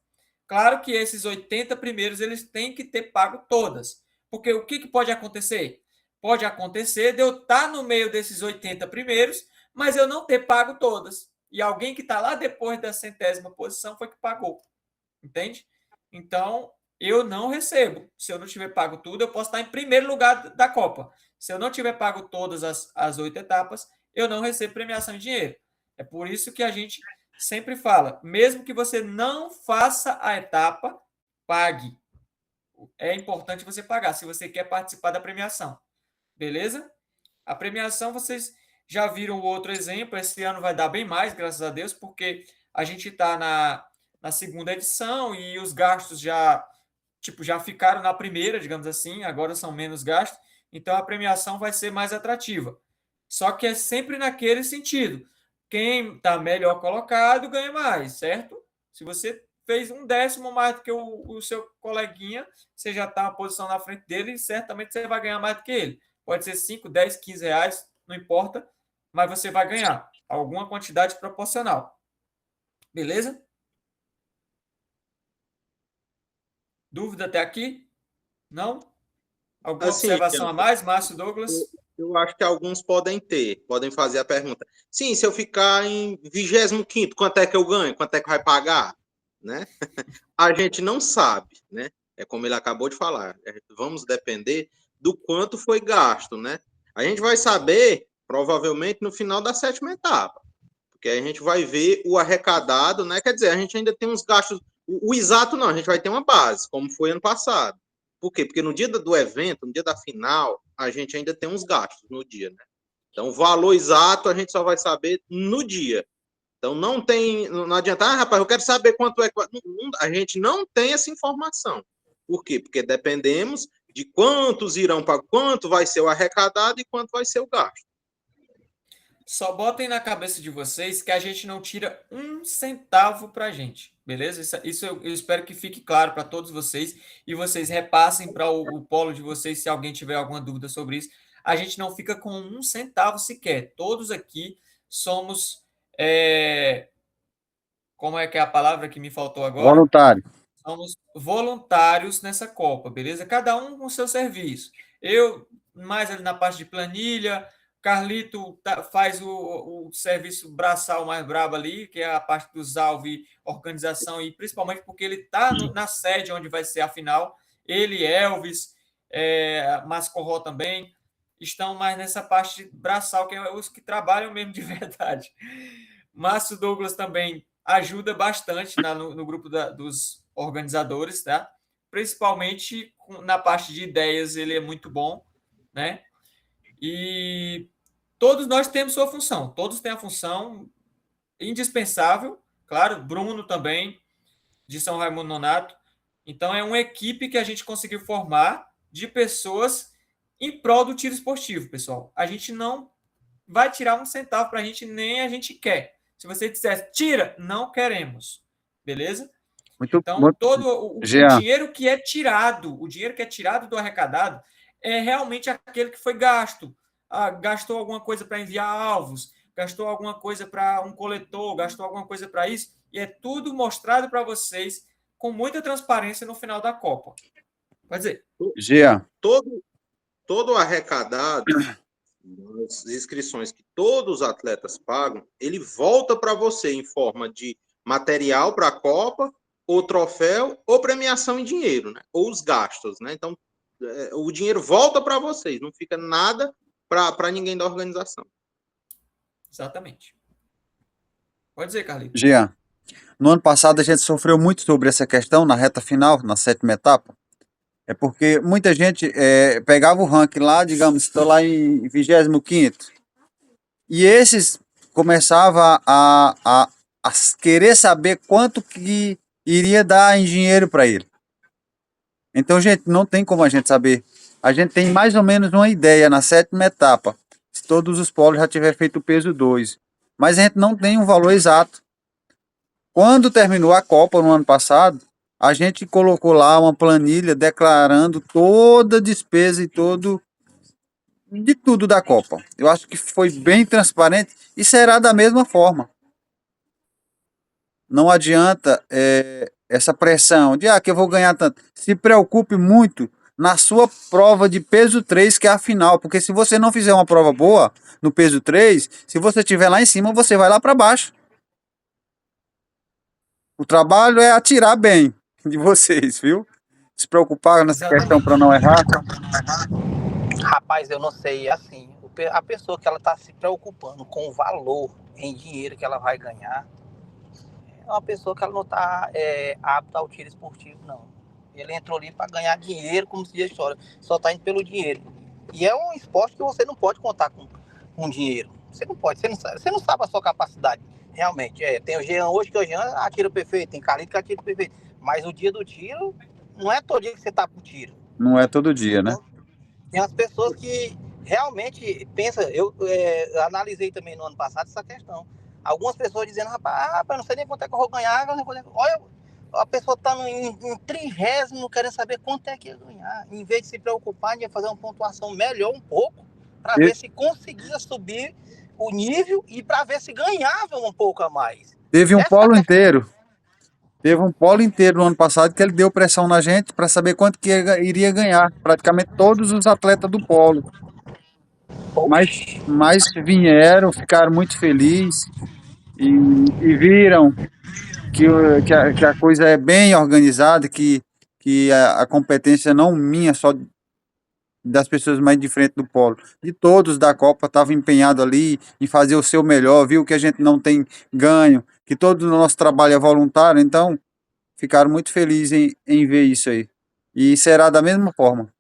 Claro que esses 80 primeiros, eles têm que ter pago todas. Porque o que pode acontecer? Pode acontecer de eu estar no meio desses 80 primeiros, mas eu não ter pago todas. E alguém que está lá depois da 100ª posição foi que pagou. Entende? Então, eu não recebo. Se eu não tiver pago tudo, eu posso estar em primeiro lugar da Copa. Se eu não tiver pago todas as 8 etapas, eu não recebo premiação em dinheiro. É por isso que a gente sempre fala, mesmo que você não faça a etapa, pague. É importante você pagar, se você quer participar da premiação. Beleza? A premiação, vocês já viram o outro exemplo, esse ano vai dar bem mais, graças a Deus, porque a gente está na segunda edição e os gastos já ficaram na primeira, digamos assim, agora são menos gastos, então a premiação vai ser mais atrativa. Só que é sempre naquele sentido. Quem está melhor colocado ganha mais, certo? Se você fez 1/10 mais do que o seu coleguinha, você já está uma posição na frente dele e certamente você vai ganhar mais do que ele. Pode ser 5, 10, 15 reais, não importa, mas você vai ganhar alguma quantidade proporcional. Beleza? Dúvida até aqui? Não? Alguma observação a mais, Márcio Douglas? Eu acho que alguns podem fazer a pergunta. Sim, se eu ficar em 25º, quanto é que eu ganho? Quanto é que vai pagar? Né? A gente não sabe, né? É como ele acabou de falar. Vamos depender do quanto foi gasto, né? A gente vai saber, provavelmente, no final da 7ª etapa. Porque a gente vai ver o arrecadado, né? Quer dizer, a gente ainda tem uns gastos... O exato não, a gente vai ter uma base, como foi ano passado. Por quê? Porque no dia do evento, no dia da final, a gente ainda tem uns gastos no dia, né? Então, o valor exato a gente só vai saber no dia. Então, não adianta, rapaz, eu quero saber quanto é que a gente não tem essa informação. Por quê? Porque dependemos de quantos irão para quanto vai ser o arrecadado e quanto vai ser o gasto. Só botem na cabeça de vocês que a gente não tira um centavo para a gente, beleza? Isso eu espero que fique claro para todos vocês e vocês repassem para o polo de vocês se alguém tiver alguma dúvida sobre isso. A gente não fica com um centavo sequer. Todos aqui somos. Como é que é a palavra que me faltou agora? Voluntário. Somos voluntários nessa Copa, beleza? Cada um com o seu serviço. Eu, mais ali na parte de planilha, Carlito faz o serviço braçal mais brabo ali, que é a parte dos alvos, organização, e principalmente porque ele está na sede onde vai ser a final. Ele, Elvis, Mascorró também, estão mais nessa parte braçal, que é os que trabalham mesmo de verdade. Márcio Douglas também ajuda bastante no grupo dos organizadores, tá? Principalmente na parte de ideias, ele é muito bom, né? E todos nós temos sua função, todos têm a função indispensável, claro, Bruno também, de São Raimundo Nonato. Então, é uma equipe que a gente conseguiu formar de pessoas em prol do tiro esportivo, pessoal. A gente não vai tirar um centavo para a gente, nem a gente quer. Se você disser, tira, não queremos. Beleza? Então, todo o dinheiro que é tirado, do arrecadado, é realmente aquele que foi gasto. Gastou alguma coisa para enviar alvos, gastou alguma coisa para um coletor, gastou alguma coisa para isso, e é tudo mostrado para vocês com muita transparência no final da Copa. Pode dizer. Jean. Todo arrecadado, as inscrições que todos os atletas pagam, ele volta para você em forma de material para a Copa, ou troféu, ou premiação em dinheiro, né? Ou os gastos, né? Então, o dinheiro volta para vocês, não fica nada para ninguém da organização. Exatamente. Pode dizer, Carlito. Jean, no ano passado a gente sofreu muito sobre essa questão na reta final, na 7ª etapa. É porque muita gente pegava o ranking lá, digamos, estou lá em 25º, e esses começavam a querer saber quanto que iria dar em dinheiro para ele. Então, gente, não tem como a gente saber. A gente tem mais ou menos uma ideia na 7ª etapa, se todos os polos já tiver feito o peso 2. Mas a gente não tem um valor exato. Quando terminou a Copa no ano passado, a gente colocou lá uma planilha declarando toda a despesa e de tudo da Copa. Eu acho que foi bem transparente e será da mesma forma. Não adianta essa pressão de que eu vou ganhar tanto. Se preocupe muito na sua prova de peso 3, que é a final, porque se você não fizer uma prova boa no peso 3, se você estiver lá em cima, você vai lá para baixo. O trabalho é atirar bem de vocês, viu? Se preocupar nessa questão para não errar. Rapaz, eu não sei, assim, a pessoa que ela está se preocupando com o valor em dinheiro que ela vai ganhar, é uma pessoa que ela não está apta ao tiro esportivo, não. Ele entrou ali para ganhar dinheiro, como se diz a história, só está indo pelo dinheiro. E é um esporte que você não pode contar com dinheiro. Você não pode, você não sabe a sua capacidade, realmente. Tem o Jean hoje, que o Jean atira perfeito, tem Carlito que atira perfeito. Mas o dia do tiro, não é todo dia que você está pro tiro. Não é todo dia, né? Tem as pessoas que realmente pensam, eu analisei também no ano passado essa questão. Algumas pessoas dizendo, rapaz, não sei nem quanto é que eu vou ganhar. Olha, a pessoa está em 30º querendo saber quanto é que ia ganhar. Em vez de se preocupar em fazer uma pontuação melhor um pouco, para ver se conseguia subir o nível e para ver se ganhava um pouco a mais. Teve um polo inteiro. Teve um polo inteiro no ano passado que ele deu pressão na gente para saber quanto que iria ganhar. Praticamente todos os atletas do polo. Mas vieram, ficaram muito felizes e viram que a coisa é bem organizada, que a competência não minha só das pessoas mais de frente do polo, de todos da Copa estavam empenhados ali em fazer o seu melhor, viu que a gente não tem ganho, que todo o nosso trabalho é voluntário, então ficaram muito felizes em ver isso aí. e será da mesma forma.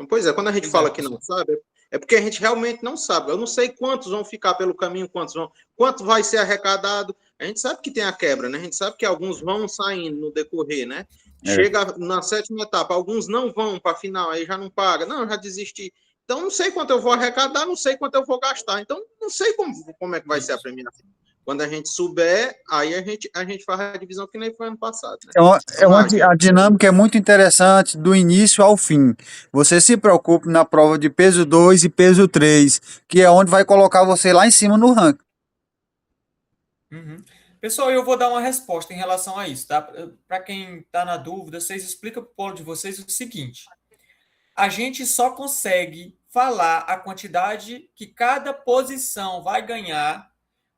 Pois é, quando a gente Pois fala é, que não pessoal. sabe, é porque a gente realmente não sabe. Eu não sei quantos vão ficar pelo caminho, quanto vai ser arrecadado. A gente sabe que tem a quebra, né? A gente sabe que alguns vão saindo no decorrer, né? É. Chega na sétima etapa, alguns não vão para a final, aí já não paga. Não, já desisti. Então, não sei quanto eu vou arrecadar, não sei quanto eu vou gastar. Então, não sei como é que vai ser a Isso. premiação. Quando a gente souber, aí a gente faz a divisão que nem foi ano passado, né? É Vamos lá, Jean. a dinâmica é muito interessante do início ao fim. Você se preocupe na prova de peso 2 e peso 3, que é onde vai colocar você lá em cima no ranking. Uhum. Pessoal, eu vou dar uma resposta em relação a isso, tá? Para quem está na dúvida, vocês explicam para o polo de vocês o seguinte: a gente só consegue falar a quantidade que cada posição vai ganhar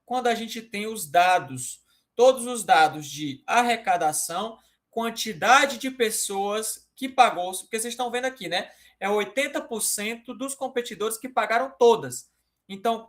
quando a gente tem os dados, todos os dados de arrecadação, quantidade de pessoas que pagou, porque vocês estão vendo aqui, né? É 80% dos competidores que pagaram todas. Então,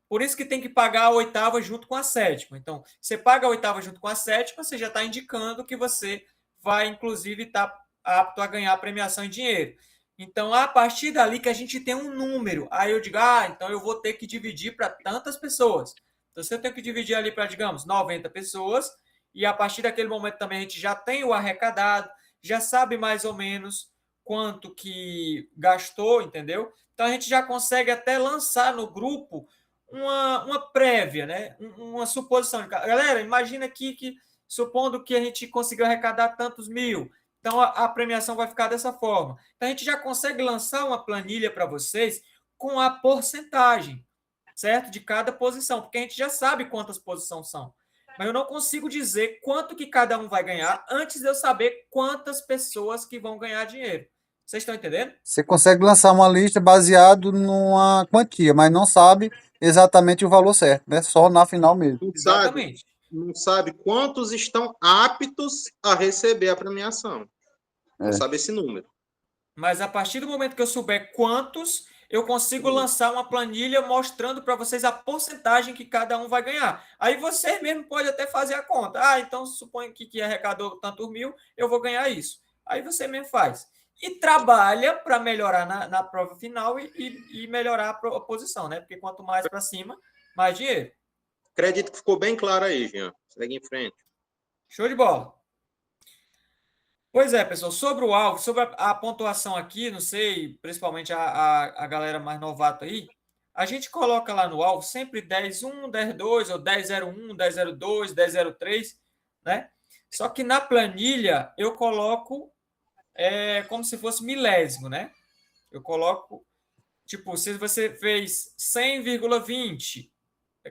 por isso que tem que pagar a oitava junto com a sétima. Então, você paga a oitava junto com a sétima, você já está indicando que você vai, inclusive, estar apto a ganhar a premiação em dinheiro. Então, a partir dali que a gente tem um número, aí eu digo, então eu vou ter que dividir para tantas pessoas. Então, se eu tenho que dividir ali para, digamos, 90 pessoas, e a partir daquele momento também a gente já tem o arrecadado, já sabe mais ou menos quanto que gastou, entendeu? Então, a gente já consegue até lançar no grupo uma prévia, né? Uma suposição. Galera, imagina aqui que, supondo que a gente conseguiu arrecadar tantos mil, então a premiação vai ficar dessa forma. Então a gente já consegue lançar uma planilha para vocês com a porcentagem, certo? De cada posição, porque a gente já sabe quantas posições são. Mas eu não consigo dizer quanto que cada um vai ganhar antes de eu saber quantas pessoas que vão ganhar dinheiro. Vocês estão entendendo? Você consegue lançar uma lista baseado numa quantia, mas não sabe exatamente o valor certo, né? Só na final mesmo. Exatamente. Não sabe quantos estão aptos a receber a premiação. Não sabe esse número. Mas a partir do momento que eu souber quantos, eu consigo lançar uma planilha mostrando para vocês a porcentagem que cada um vai ganhar. Aí você mesmo pode até fazer a conta. Então suponho que arrecadou tantos mil, eu vou ganhar isso. Aí você mesmo faz. E trabalha para melhorar na prova final e melhorar a posição, né? Porque quanto mais para cima, mais dinheiro. Acredito que ficou bem claro aí, Jean. Segue em frente. Show de bola. Pois é, pessoal, sobre o alvo, sobre a pontuação aqui, não sei, principalmente a galera mais novata aí, a gente coloca lá no alvo sempre 10-1, 10-2, ou 10-0-1, 10-0-2, 10-0-3, né? Só que na planilha eu coloco como se fosse milésimo, né? Eu coloco, tipo, se você fez 100,20,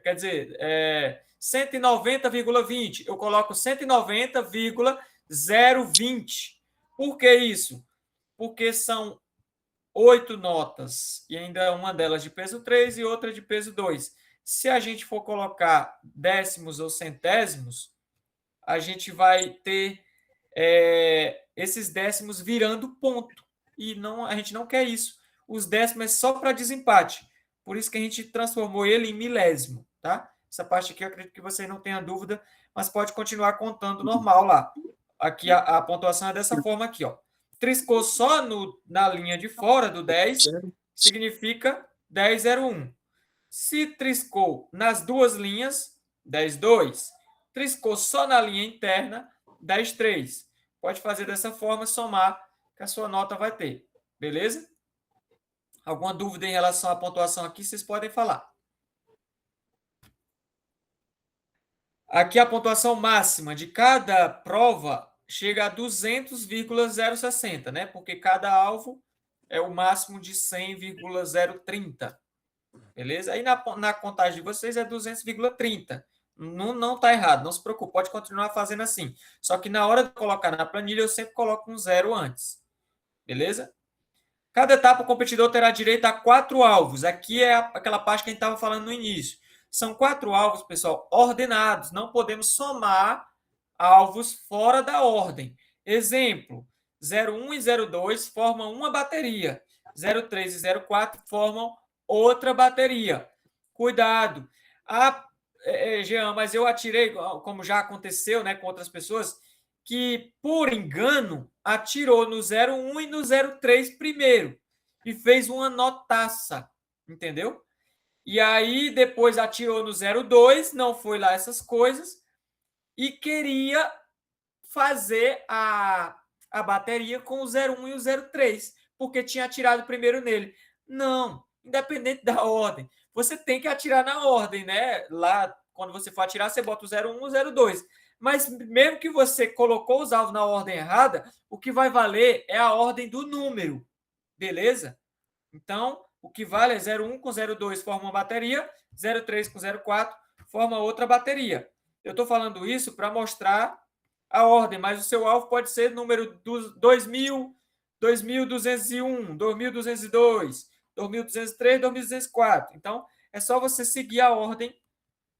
quer dizer, 190,20, eu coloco 190,020. Por que isso? Porque são 8 notas, e ainda uma delas de peso 3 e outra de peso 2. Se a gente for colocar décimos ou centésimos, a gente vai ter esses décimos virando ponto. E a gente não quer isso. Os décimos é só para desempate. Por isso que a gente transformou ele em milésimo, tá? Essa parte aqui eu acredito que você não tenha dúvida, mas pode continuar contando normal lá. Aqui a pontuação é dessa forma aqui, ó. Triscou só na linha de fora do 10, significa 10,01. Se triscou nas duas linhas, 10,2. Triscou só na linha interna, 10,3. Pode fazer dessa forma, somar, que a sua nota vai ter. Beleza? Alguma dúvida em relação à pontuação aqui, vocês podem falar. Aqui a pontuação máxima de cada prova chega a 200,060, né? Porque cada alvo é o máximo de 100,030. Beleza? Aí na contagem de vocês é 200,30. Não está errado, não se preocupe, pode continuar fazendo assim. Só que na hora de colocar na planilha, eu sempre coloco um 0 antes. Beleza? Cada etapa, o competidor terá direito a 4 alvos. Aqui é aquela parte que a gente estava falando no início. São 4 alvos, pessoal, ordenados. Não podemos somar alvos fora da ordem. Exemplo, 01 e 02 formam uma bateria. 03 e 04 formam outra bateria. Cuidado. Jean, mas eu atirei, como já aconteceu, né, com outras pessoas, que, por engano, atirou no 01 e no 03 primeiro e fez uma notaça, entendeu? E aí depois atirou no 02, não foi lá essas coisas, e queria fazer a bateria com o 01 e o 03, porque tinha atirado primeiro nele. Não, independente da ordem, você tem que atirar na ordem, né? Lá, quando você for atirar, você bota o 01 e o 02. Mas mesmo que você colocou os alvos na ordem errada, o que vai valer é a ordem do número, beleza? Então, o que vale é 01 com 02 forma uma bateria, 03 com 04 forma outra bateria. Eu estou falando isso para mostrar a ordem, mas o seu alvo pode ser número 2000, 2201, 2202, 2203, 2204. Então, é só você seguir a ordem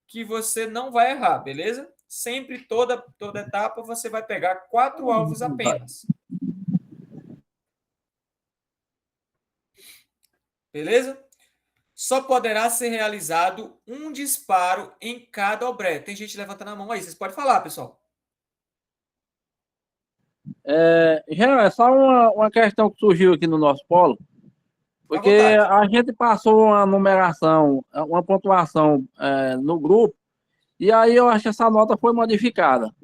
que você não vai errar, beleza? Sempre, toda etapa, você vai pegar 4 alvos apenas. Beleza? Só poderá ser realizado um disparo em cada obré. Tem gente levantando a mão aí. Vocês podem falar, pessoal. Jean, é só uma questão que surgiu aqui no nosso polo, porque a gente passou uma numeração, uma pontuação no grupo, e aí eu acho que essa nota foi modificada.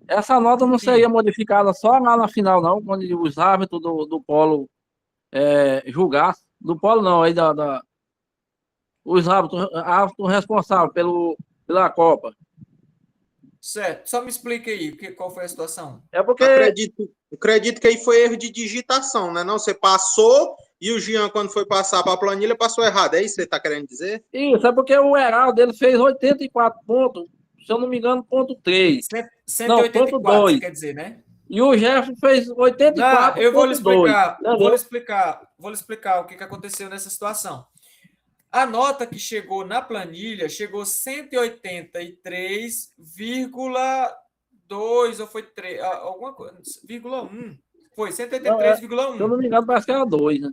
Essa nota não seria modificada só lá na final, não, quando os árbitros do polo julgassem. Do polo não, aí os árbitros responsáveis pela Copa. Certo. Só me explica aí qual foi a situação. É porque... Acredito que aí foi erro de digitação, né? Não, você passou e o Jean, quando foi passar para a planilha, passou errado. É isso que você está querendo dizer? Isso, é porque o Heraldo ele fez 84 pontos, se eu não me engano, ponto 3. 184, não, ponto 2. Você quer dizer, né? E o Jefferson fez 84. Eu vou lhe explicar o que aconteceu nessa situação. A nota que chegou na planilha chegou 183,2 ou foi 3, alguma coisa, 1,1. Foi 183,1. Se eu não me engano, parece que era 2, né?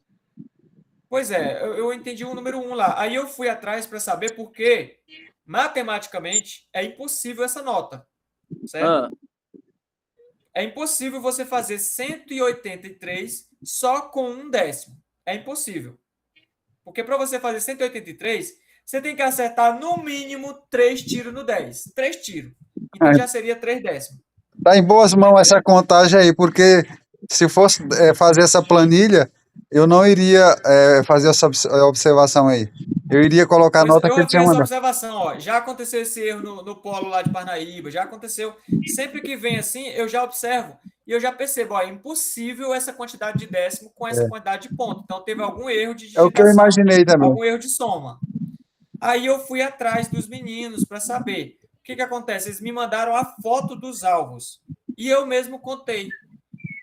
Pois é, eu entendi o número 1 lá. Aí eu fui atrás para saber por que, matematicamente, é impossível essa nota. Certo? É impossível você fazer 183 só com um décimo. É impossível. Porque para você fazer 183, você tem que acertar no mínimo 3 tiros no 10. 3 tiros. Então já seria 3 décimos. Tá em boas mãos essa contagem aí, porque se fosse fazer essa planilha, eu não iria fazer essa observação aí. Eu iria colocar a nota que ele tinha mandado. Observação, ó, já aconteceu esse erro no polo lá de Parnaíba, já aconteceu. Sempre que vem assim, eu já observo e eu já percebo, ó, é impossível essa quantidade de décimo com essa quantidade de ponto. Então teve algum erro de digitação, é o que eu imaginei também. algum erro de soma. Aí eu fui atrás dos meninos para saber. O que acontece? Eles me mandaram a foto dos alvos e eu mesmo contei.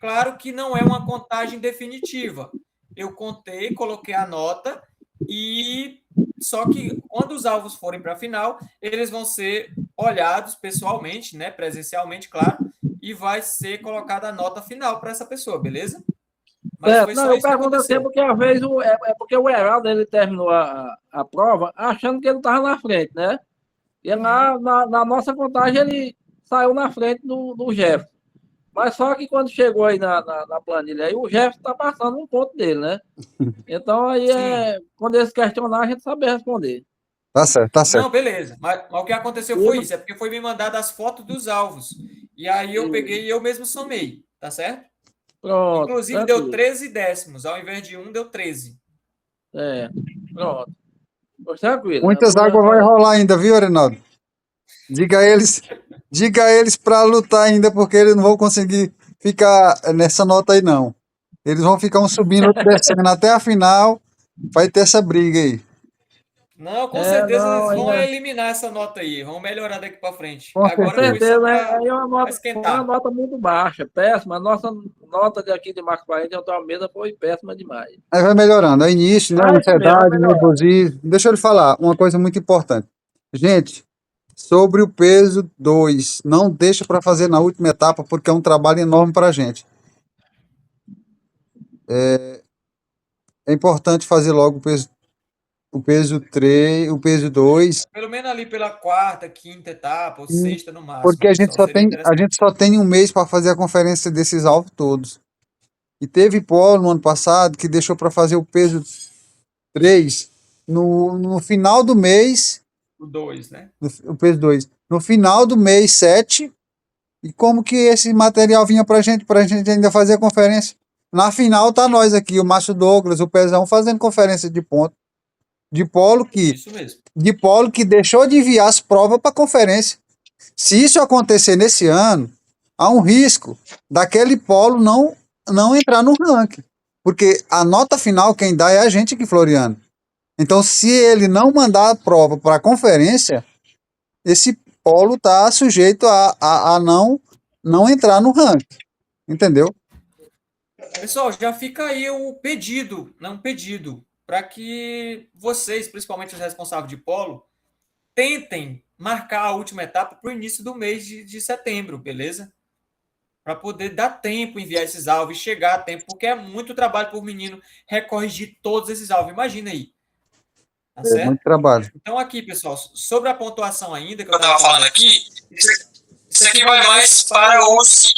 Claro que não é uma contagem definitiva. Eu contei, coloquei a nota e só que quando os alvos forem para a final, eles vão ser olhados pessoalmente, né, presencialmente, claro, e vai ser colocada a nota final para essa pessoa, beleza? Mas foi só eu pergunto assim, porque às vezes porque o Heraldo ele terminou a prova achando que ele estava na frente, né? E na nossa contagem ele saiu na frente do Jefferson. Mas só que quando chegou aí na planilha, aí o Jefferson está passando um ponto dele, né? Então aí quando eles questionar, a gente sabe responder. Tá certo, tá certo. Não, beleza. Mas o que aconteceu foi isso, é porque foi me mandado as fotos dos alvos. E aí eu peguei e eu mesmo somei, tá certo? Pronto. Inclusive deu 13 décimos, ao invés de 1, deu 13. Pronto. Tranquilo. Muitas águas vai rolar ainda, viu, Arenaldo? Diga a eles para lutar ainda, porque eles não vão conseguir ficar nessa nota aí, não. Eles vão ficar um subindo, outro descendo até a final. Vai ter essa briga aí. Não, com certeza eles vão eliminar essa nota aí. Vão melhorar daqui para frente. Com certeza, aí é uma nota muito baixa, péssima. A nossa nota daqui de Marcos 40 de Altameda foi péssima demais. Aí vai melhorando. É início, né? Ansiedade, nervosismo. Deixa eu lhe falar uma coisa muito importante. Gente, sobre o peso 2, não deixa para fazer na última etapa, porque é um trabalho enorme para a gente. É importante fazer logo o peso o peso 3, o peso 2, Pelo menos ali pela quarta, quinta etapa, ou sexta no máximo, porque pessoal. Seria a interessante. gente só tem um mês para fazer a conferência desses alvos todos. E teve polo no ano passado que deixou para fazer o peso 3 no final do mês, O 2, né? o peso 2, no final do mês 7. E como que esse material vinha pra gente ainda fazer a conferência? Na final tá nós aqui, o Márcio Douglas, o Pezão, fazendo conferência de ponto. Isso mesmo. De polo que deixou de enviar as provas para conferência. Se isso acontecer nesse ano, há um risco daquele polo não entrar no ranking. Porque a nota final quem dá é a gente aqui, Floriano. Então, se ele não mandar a prova para a conferência, esse polo está sujeito a não entrar no ranking. Entendeu? Pessoal, já fica aí o pedido, um pedido, para que vocês, principalmente os responsáveis de polo, tentem marcar a última etapa para o início do mês de setembro, beleza? Para poder dar tempo, enviar esses alvos e chegar a tempo, porque é muito trabalho para o menino recorrigir todos esses alvos. Imagina aí. Tá certo? Muito trabalho. Então, aqui, pessoal, sobre a pontuação ainda, que eu estava falando aqui, isso aqui vai mais para os...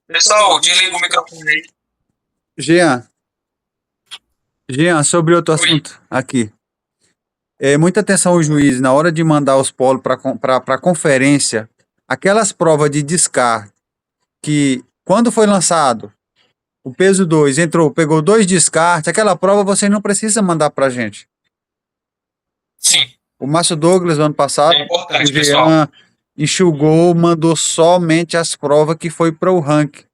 Pessoal, desliga o microfone aí. Jean, sobre outro assunto aqui. Muita atenção os juízes na hora de mandar os polos para conferência, aquelas provas de descarte que quando foi lançado o peso 2 entrou, pegou 2 descartes, aquela prova vocês não precisam mandar para a gente. Sim. O Márcio Douglas, ano passado, importante, o Jean enxugou, mandou somente as provas que foi para o ranking.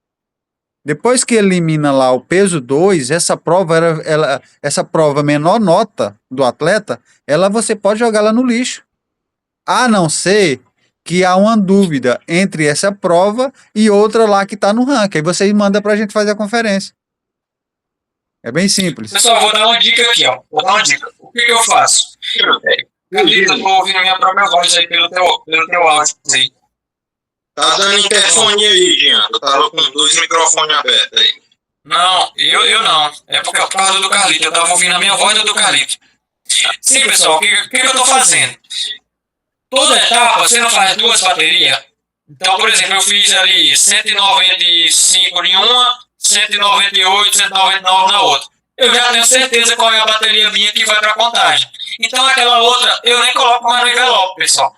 Depois que elimina lá o peso 2, essa prova menor nota do atleta, você pode jogar lá no lixo. A não ser que há uma dúvida entre essa prova e outra lá que está no ranking. Aí você manda para a gente fazer a conferência. É bem simples. Pessoal, vou dar uma dica aqui, ó. Vou dar uma dica. O que eu faço? Carlito, eu tô ouvindo a minha própria voz aí pelo teu áudio aí. Tá dando interfone aí, Jean. Eu tava com 2 microfones abertos aí. Não, eu não. É por causa do Carlito. Eu tava ouvindo a minha voz do Carlito. Sim, pessoal, o que eu tô fazendo? Toda etapa você não faz 2 baterias. Então, por exemplo, eu fiz ali 195 em uma, 198, 199 na outra. Eu já tenho certeza qual é a bateria minha que vai para contagem. Então, aquela outra eu nem coloco mais no envelope, pessoal.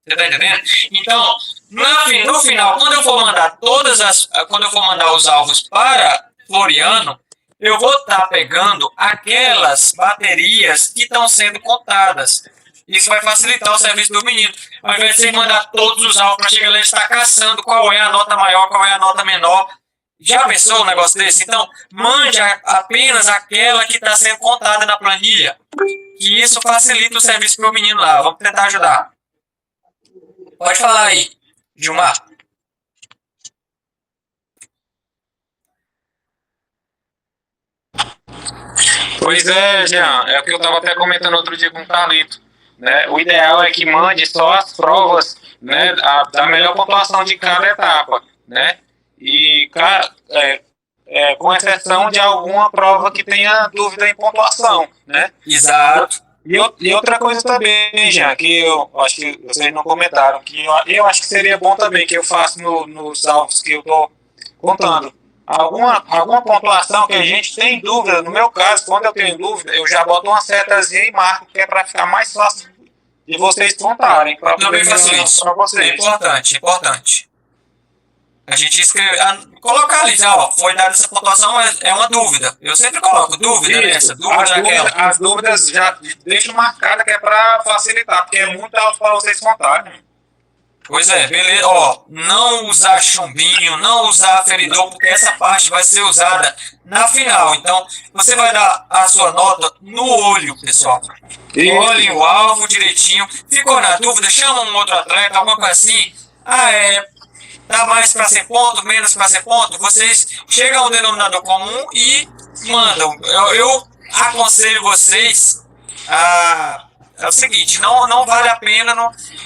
Você tá entendendo? Então, no final, quando eu for mandar os alvos para Floriano, eu vou estar pegando aquelas baterias que estão sendo contadas. Isso vai facilitar o serviço do menino. Ao invés de você mandar todos os alvos para chegar lá e estar caçando qual é a nota maior, qual é a nota menor. Já pensou um negócio desse? Então, mande apenas aquela que está sendo contada na planilha. Que isso facilita o serviço para o menino lá. Vamos tentar ajudar. Pode falar aí, Gilmar. Pois é, Jean, é o que eu estava até comentando outro dia com o Carlito. Né? O ideal é que mande só as provas, né, da melhor pontuação de cada etapa, né? E com exceção de alguma prova que tenha dúvida em pontuação, né? Exato. E outra coisa também, Jean, que eu acho que vocês não comentaram, que eu acho que seria bom também que eu faço nos alvos que eu estou contando. Alguma pontuação que a gente tem dúvida, no meu caso, quando eu tenho dúvida, eu já boto uma setazinha e marco, que é para ficar mais fácil de vocês contarem. Também faço isso. É importante. A gente colocar ali, ó, foi dada essa pontuação, mas é uma dúvida. Eu sempre coloco dúvida nessa, dúvida naquela. As dúvidas já deixo marcada, que é para facilitar, porque é muito alto para vocês contarem. Pois é, beleza. Ó, não usar chumbinho, não usar feridor, porque essa parte vai ser usada na final. Então, você vai dar a sua nota no olho, pessoal. Olhem o alvo direitinho. Ficou na dúvida, chama um outro atleta, alguma coisa assim. Tá mais para ser ponto, menos para ser ponto. Vocês chegam a um denominador comum e mandam. Eu aconselho vocês a... É o seguinte, não vale a pena,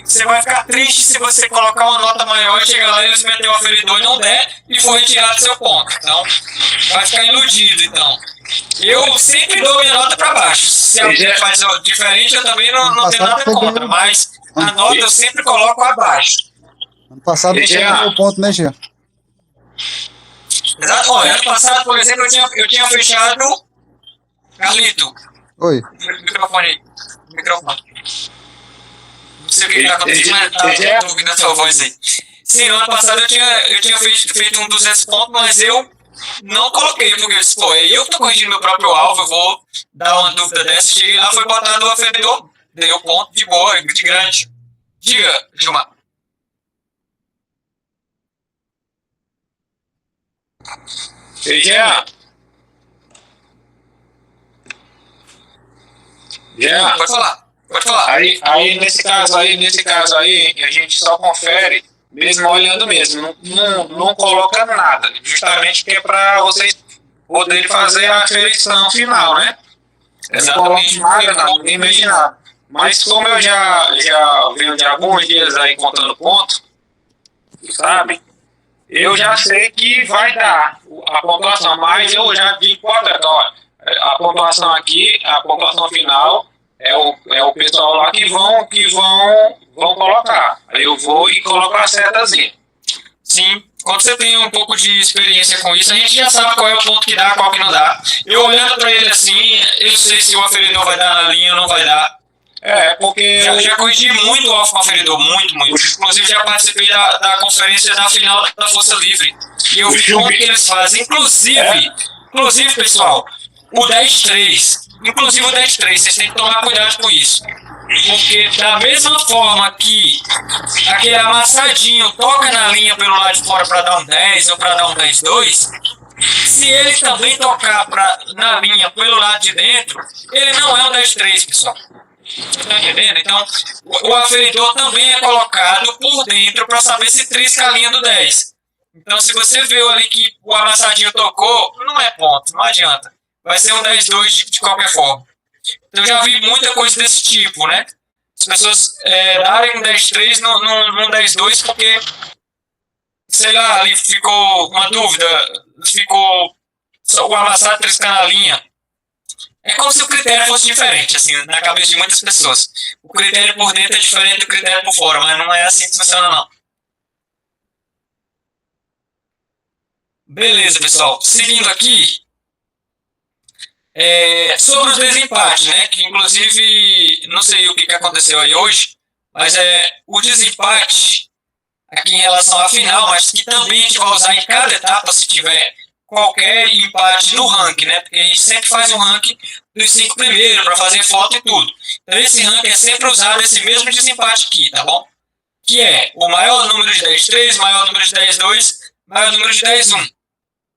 você vai ficar triste se você colocar uma nota maior e chegar lá e eles meterem o aferidor e não der e for retirado seu ponto. Então, vai ficar iludido, então. Eu sempre dou minha nota para baixo. Se alguém faz diferente, eu também não tenho nada contra, mas a nota eu sempre coloco abaixo. Ano passado você ganhou o ponto, né, Jean? Exato. Olha, ano passado, por exemplo, eu tinha fechado. Carlito, Oi. microfone aí. Microfone. Não sei o que está acontecendo, mas tá ouvindo a sua voz aí. Sim, ano passado eu tinha feito um 200 pontos, mas eu não coloquei, porque eu disse, pô, é eu que tô corrigindo meu próprio alvo, eu vou dar uma dúvida dessa. Cheguei lá, foi botado o afetador, deu ponto de boa, de grande. Diga, Gilmar. Jean. Jean, Pode falar. Aí nesse caso aí, a gente só confere, mesmo olhando mesmo, não coloca nada, justamente que é para vocês poderem fazer a aferição final, né? Não coloca nada, ninguém mexe nada. Mas como eu já venho de alguns dias aí contando ponto, sabe? Eu já sei que vai dar a pontuação, mas eu já digo pro atleta, olha, a pontuação aqui, a pontuação final é o pessoal lá que vão colocar. Aí eu vou e coloco a setazinha. Sim, quando você tem um pouco de experiência com isso, a gente já sabe qual é o ponto que dá, qual que não dá. Eu olhando para ele assim, eu sei se o aferidor vai dar na linha ou não vai dar. Porque já corrigi muito o alvo com o aferidor, muito. Inclusive já participei da conferência da final da Força Livre. E eu vi como que eles fazem. Inclusive, pessoal, o 10-3. Inclusive o 10-3, vocês têm que tomar cuidado com isso. Porque da mesma forma que aquele amassadinho toca na linha pelo lado de fora para dar um 10 ou para dar um 10-2, se ele também tocar na linha pelo lado de dentro, ele não é um 10-3, pessoal. Você tá entendendo? Então, o aferidor também é colocado por dentro para saber se trisca a linha do 10. Então, se você viu ali que o amassadinho tocou, não é ponto, não adianta. Vai ser um 10-2 de qualquer forma. Então, eu já vi muita coisa desse tipo, né? As pessoas darem um 10-3 num 10-2 porque, sei lá, ali ficou uma dúvida, ficou só o amassado triscando a linha. É como se o critério fosse diferente, assim, na cabeça de muitas pessoas. O critério por dentro é diferente do critério por fora, mas não é assim que funciona, não. Beleza, pessoal. Seguindo aqui, sobre os desempates, né? Que inclusive, não sei o que aconteceu aí hoje, mas o desempate aqui em relação à final, mas que também a gente vai usar em cada etapa se tiver qualquer empate no ranking, né? Porque a gente sempre faz um ranking dos 5 primeiros para fazer foto e tudo. Então esse ranking é sempre usado esse mesmo desempate aqui, tá bom? Que é o maior número de 10-3, maior número de 10-2, maior número de 10-1.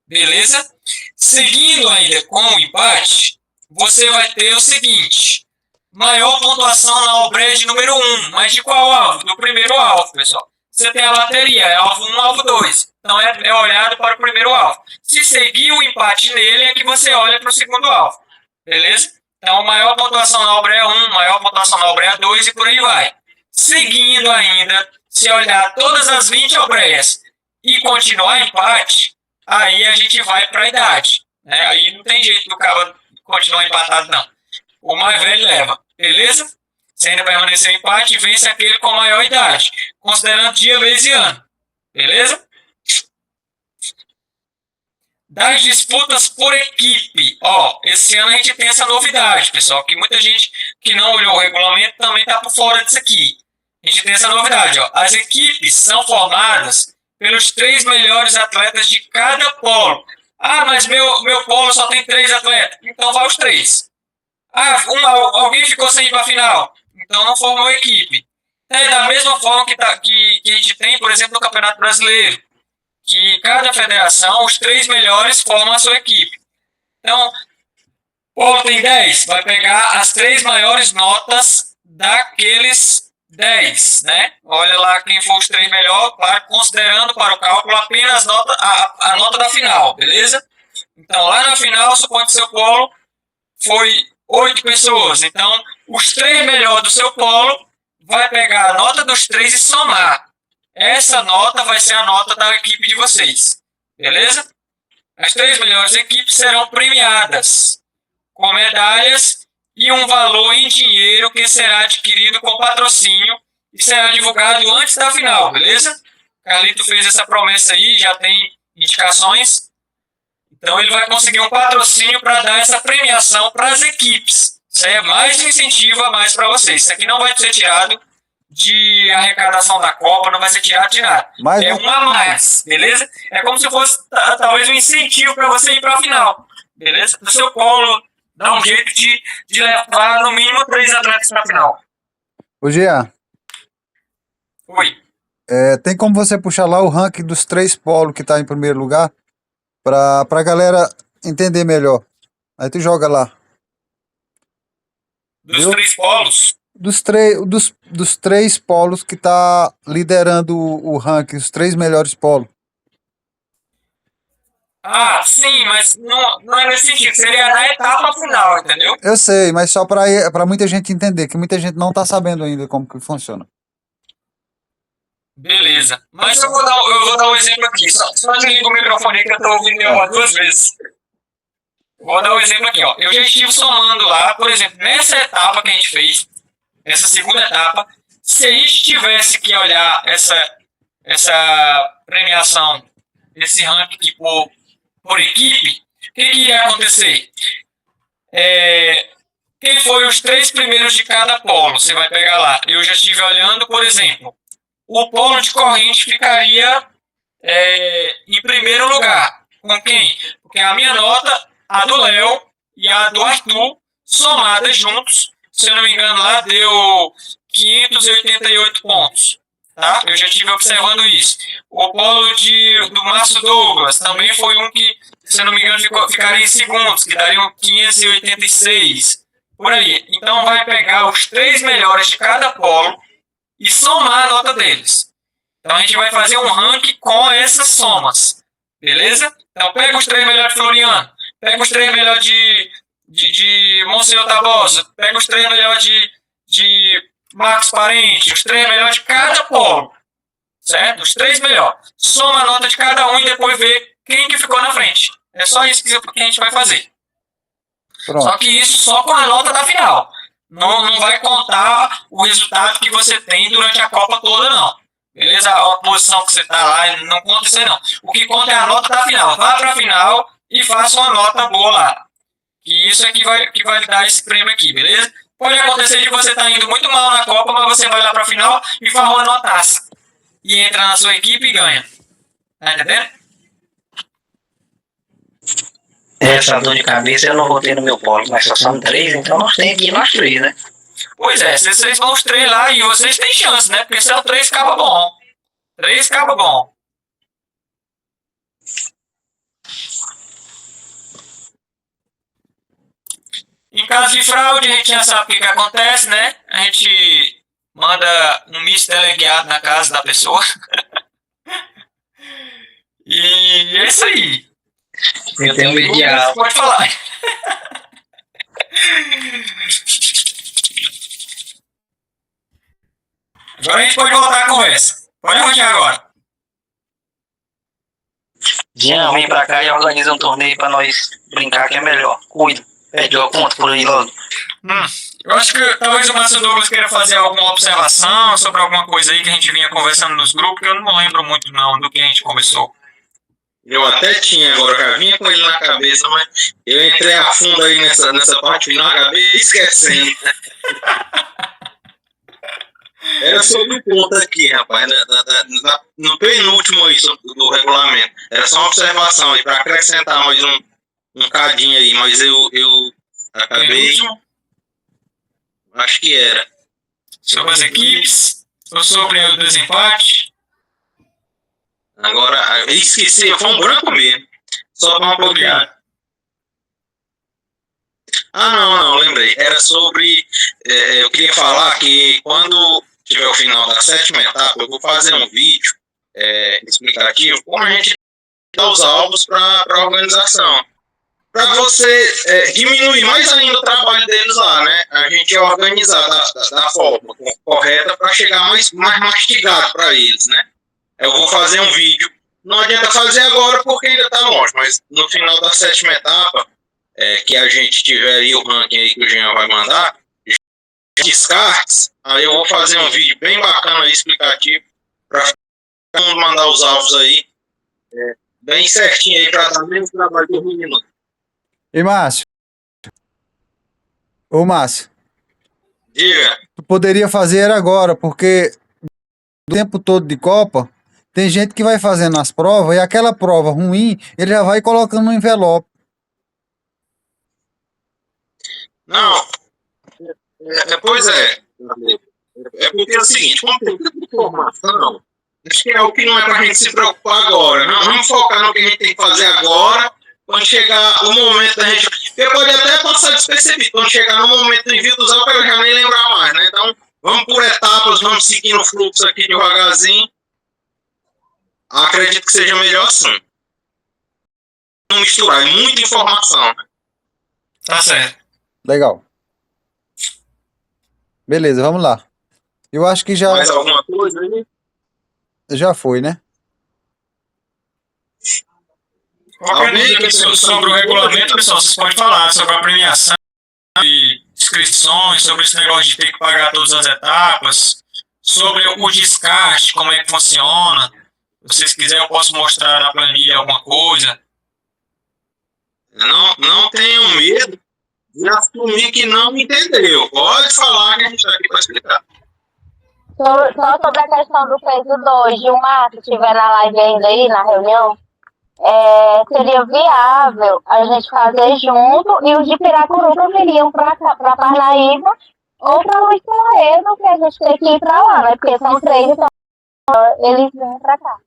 Beleza? Seguindo ainda com o empate, você vai ter o seguinte: maior pontuação na obreia de número 1. Mas de qual alvo? Do primeiro alvo, pessoal. Você tem a bateria, é alvo 1, alvo 2. Então é olhado para o primeiro alvo. Se seguir o empate nele, é que você olha para o segundo alvo. Beleza? Então, maior pontuação na obreia 1, maior pontuação na obreia 2 e por aí vai. Seguindo ainda, se olhar todas as 20 obreias e continuar empate, aí a gente vai para a idade. Né? Aí não tem jeito do cara continuar empatado, não. O mais velho leva. Beleza? Se ainda permanecer o empate, vence aquele com maior idade, considerando dia, mês e ano. Beleza? Das disputas por equipe. Esse ano a gente tem essa novidade, pessoal, que muita gente que não olhou o regulamento também está por fora disso aqui. A gente tem essa novidade. As equipes são formadas pelos 3 melhores atletas de cada polo. Mas meu polo só tem 3 atletas. Então vai os 3. Alguém ficou sem ir para a final. Então não formou equipe. É da mesma forma que a gente tem, por exemplo, no Campeonato Brasileiro, que cada federação, os 3 melhores formam a sua equipe. Então, o polo tem 10, vai pegar as 3 maiores notas daqueles 10, né? Olha lá quem for os 3 melhores, claro, considerando para o cálculo apenas a nota da final, beleza? Então, lá na final, suponho que seu polo foi 8 pessoas. Então, os 3 melhores do seu polo vai pegar a nota dos 3 e somar. Essa nota vai ser a nota da equipe de vocês. Beleza? As 3 melhores equipes serão premiadas. com medalhas e um valor em dinheiro que será adquirido com patrocínio e será divulgado antes da final, beleza? Carlito fez essa promessa aí, já tem indicações. Então ele vai conseguir um patrocínio para dar essa premiação para as equipes. Isso aí é mais um incentivo a mais para vocês. Isso aqui não vai ser tirado de arrecadação da Copa, não vai ser tirado de nada. Mas É um a mais, beleza? É como se fosse talvez um incentivo para você ir para a final, beleza? O seu polo dá um jeito de levar no mínimo 3 atletas para a final. Ô, Jean, Oi. tem como você puxar lá o ranking dos 3 polos que tá em primeiro lugar? Pra galera entender melhor. Aí tu joga lá. Dos Viu? 3 polos? Dos 3 polos que tá liderando o ranking, os 3 melhores polos. Ah, sim, mas não é nesse sentido. Seria na etapa final, entendeu? Eu sei, mas só pra muita gente entender, que muita gente não tá sabendo ainda como que funciona. Beleza. Mas eu vou dar um exemplo aqui. Só desliga o microfone que eu tô ouvindo minha voz 2 vezes. Vou dar um exemplo aqui, ó. Eu já estive somando lá, por exemplo, nessa etapa que a gente fez, essa segunda etapa, se a gente tivesse que olhar essa premiação, esse ranking por equipe, o que iria acontecer? Quem foi os 3 primeiros de cada polo? Você vai pegar lá. Eu já estive olhando, por exemplo, o polo de corrente ficaria em primeiro lugar. Com quem? Porque a minha nota, a do Léo e a do Arthur, somadas juntos, se eu não me engano, lá deu 588 pontos. Tá? Eu já estive observando isso. O polo do Márcio Douglas também foi um que, se eu não me engano, ficaria em segundos, que dariam 586. Por aí. Então vai pegar os 3 melhores de cada polo e somar a nota deles. Então a gente vai fazer um ranking com essas somas. Beleza? Então pega os 3 melhores de Floriano, pega os 3 melhores de Monsenhor Tabosa, pega os 3 melhores de Marcos Parente, os 3 melhores de cada polo. Certo? Os 3 melhores. Soma a nota de cada um e depois vê quem que ficou na frente. É só isso que a gente vai fazer. Pronto. Só que isso só com a nota da final. Não vai contar o resultado que você tem durante a Copa toda, não. Beleza? A posição que você está lá, não conta isso aí, não. O que conta é a nota da final. Vá para a final e faça uma nota boa lá. Que isso é que vai dar esse prêmio aqui, beleza? Pode acontecer de você estar indo muito mal na Copa, mas você vai lá para a final e faz uma taça. E entra na sua equipe e ganha. Tá entendendo? Essa dor de cabeça eu não vou ter no meu polo, mas só são 3, então nós temos que ir nós 3, né? Pois é, se vocês vão os 3 lá e vocês têm chance, né? Porque se é o 3 caba bom. 3 caba bom. Em caso de fraude, a gente já sabe o que acontece, né? A gente manda um misto teleguiado na casa da pessoa. E é isso aí. Eu tenho medo de algo. Pode falar. Agora a gente pode voltar a conversa. Pode arranjar agora. Jean, vem pra cá e organiza um torneio pra nós brincar que é melhor. Cuida. Pede uma conta por aí logo. Eu acho que talvez o Márcio Douglas queira fazer alguma observação sobre alguma coisa aí que a gente vinha conversando nos grupos, que eu não lembro muito não do que a gente conversou. Eu até tinha agora, já vinha com ele na cabeça, mas eu entrei a fundo aí nessa parte final, acabei esquecendo. Era sobre o ponto aqui, rapaz, no penúltimo aí do regulamento. Era só uma observação aí, para acrescentar mais um cadinho aí, mas eu acabei... Penúltimo? Acho que era. Sobre as equipes, ou sobre o desempate. Agora, eu esqueci, foi um branco mesmo. Só para uma bloquear. Não, lembrei. Era sobre... eu queria falar que quando tiver o final da 7ª etapa, eu vou fazer um vídeo explicativo como a gente dá os alvos para a organização. Para você diminuir mais ainda o trabalho deles lá, né? A gente organizar da forma correta para chegar mais mastigado para eles, né? Eu vou fazer um vídeo. Não adianta fazer agora porque ainda está longe, mas no final da 7ª etapa que a gente tiver aí o ranking aí que o Jean vai mandar, descartes, aí eu vou fazer um vídeo bem bacana aí, explicativo, para todo mundo mandar os alvos aí, bem certinho aí, para dar o mesmo trabalho que o menino. E Márcio? Ô, Márcio, Diga. tu poderia fazer agora, porque o tempo todo de Copa, tem gente que vai fazendo as provas e aquela prova ruim, ele já vai colocando no envelope. Não, pois é. É porque é o seguinte, como tem tanta informação, acho que é o que não é para a gente se preocupar agora. Não, vamos focar no que a gente tem que fazer agora, quando chegar o momento da gente... Porque pode até passar despercebido, quando chegar no momento do envio dos alvos, eu já nem lembrar mais, né? Então, vamos por etapas, vamos seguindo o fluxo aqui devagarzinho. Acredito que seja melhor assim. Não misturar, é muita informação. Tá certo. Legal. Beleza, vamos lá. Eu acho que já, Mais alguma coisa aí? já foi, né? Qualquer dúvida sobre o regulamento, pessoal, vocês podem falar sobre a premiação e inscrições, sobre esse negócio de ter que pagar todas as etapas, sobre o descarte, como é que funciona. Se vocês quiserem, eu posso mostrar na planilha alguma coisa. Não tenham medo de assumir que não entendeu. Pode falar que a gente está aqui para explicar. Só sobre a questão do peso 2, Gilmar, se estiver na live ainda aí, na reunião, seria viável a gente fazer junto e os de Piracuruca viriam para Parnaíba ou para Luiz Correio, que a gente tem que ir para lá, né? Porque são 3, então eles vêm para cá.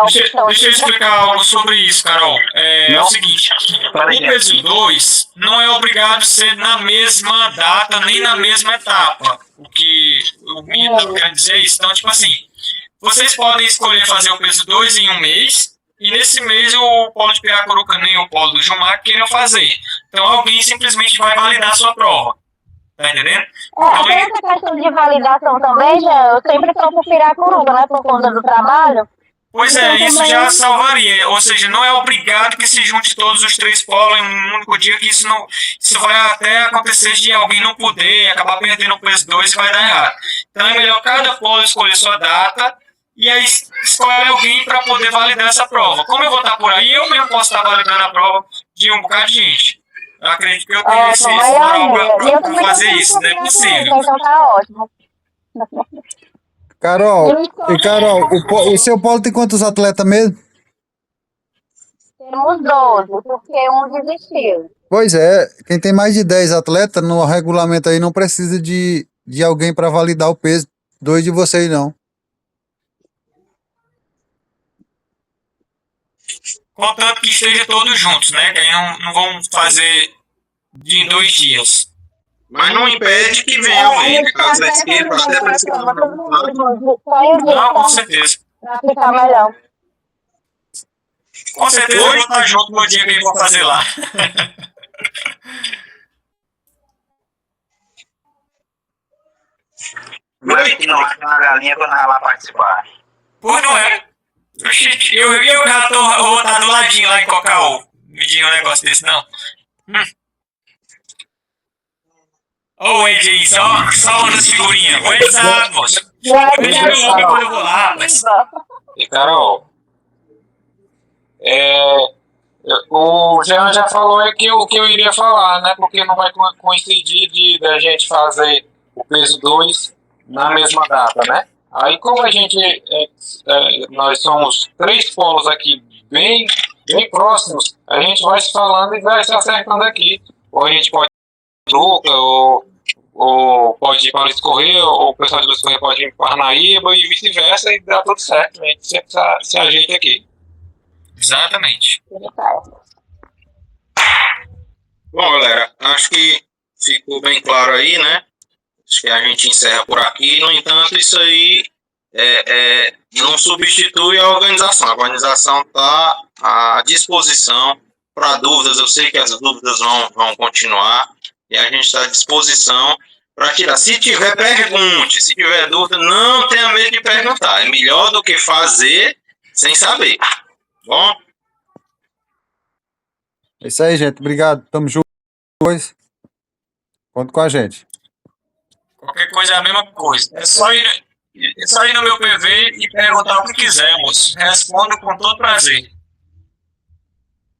Deixa eu explicar algo sobre isso, Carol. É o seguinte, o peso 2 não é obrigado a ser na mesma data, nem na mesma etapa. O que o menino está querendo dizer é isso. Então, tipo assim, vocês podem escolher fazer o peso 2 em um mês, e nesse mês o polo de Piracuruca nem o polo do Gilmar queiram fazer. Então, alguém simplesmente vai validar a sua prova. Tá entendendo? Então, tem essa questão de validação também, já. Eu sempre estou por Piracuruca, né? Por conta do trabalho. Pois é, isso já salvaria. Ou seja, não é obrigado que se junte todos os 3 polos em um único dia, que isso vai até acontecer de alguém não poder, acabar perdendo o peso 2 e vai dar errado. Então é melhor cada polo escolher sua data e aí escolher alguém para poder validar essa prova. Como eu vou estar por aí, eu mesmo posso estar validando a prova de um bocado de gente. Eu acredito que eu tenho esse moral para fazer isso, não é possível. Então tá ótimo. Carol, o seu polo tem quantos atletas mesmo? Temos 12, porque um desistiu. Pois é, quem tem mais de 10 atletas no regulamento aí não precisa de alguém para validar o peso. 2 de vocês não. Contanto que esteja todos juntos, né? Que aí não vão fazer em 2 dias. Mas não impede que venha alguém, caso da esquerda, até para esse Não, com certeza. Para ficar melhor. Com certeza eu vou estar junto no dia que eu vou fazer lá. Não é que não é uma galinha quando vai lá participar. Pois não é. Eu já vou estar do ladinho lá em Cocaú. Medindo um negócio desse, não. Ô, o Ed aí, só uma figurinha. O Ed sabe, moço. Eu vejo meu nome quando eu vou lá, mas... E Carol, o Jean já falou aqui o que eu iria falar, né? Porque não vai coincidir da gente fazer o peso 2 na mesma data, né? Aí como a gente, nós somos 3 polos aqui bem próximos, a gente vai se falando e vai se acertando aqui. Ou a gente pode ir para Luca, ou pode ir para Luiz Correia, ou o pessoal de Luiz Correia pode ir para Parnaíba e vice-versa, e dá tudo certo, a gente sempre se ajeita aqui. Exatamente. Bom, galera, acho que ficou bem claro aí, né? Acho que a gente encerra por aqui. No entanto, isso aí não substitui a organização. A organização está à disposição para dúvidas. Eu sei que as dúvidas vão continuar e a gente está à disposição para tirar. Se tiver, pergunte. Se tiver dúvida, não tenha medo de perguntar. É melhor do que fazer sem saber. Bom? É isso aí, gente. Obrigado. Tamo junto. Conta com a gente. Qualquer coisa é a mesma coisa. É só ir no meu PV e perguntar o que quiser, moço. Respondo com todo prazer.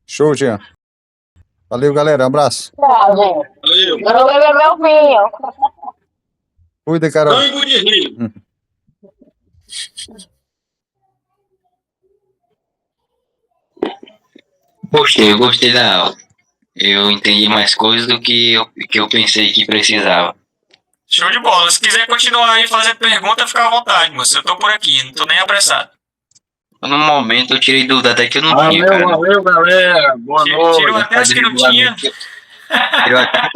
Show, Jean. Valeu, galera. Um abraço. Tchau, gente. Valeu. Eu vou beber meu vinho. Cuida, Carol. Não em de Rio. Eu gostei da aula. Eu entendi mais coisas do que eu pensei que precisava. Show de bola. Se quiser continuar aí fazendo pergunta, fica à vontade, moço. Eu tô por aqui, não tô nem apressado. No momento eu tirei dúvida até que eu não tinha, cara. Valeu, galera. Boa noite. Tirou até as que não tinha. Tirou até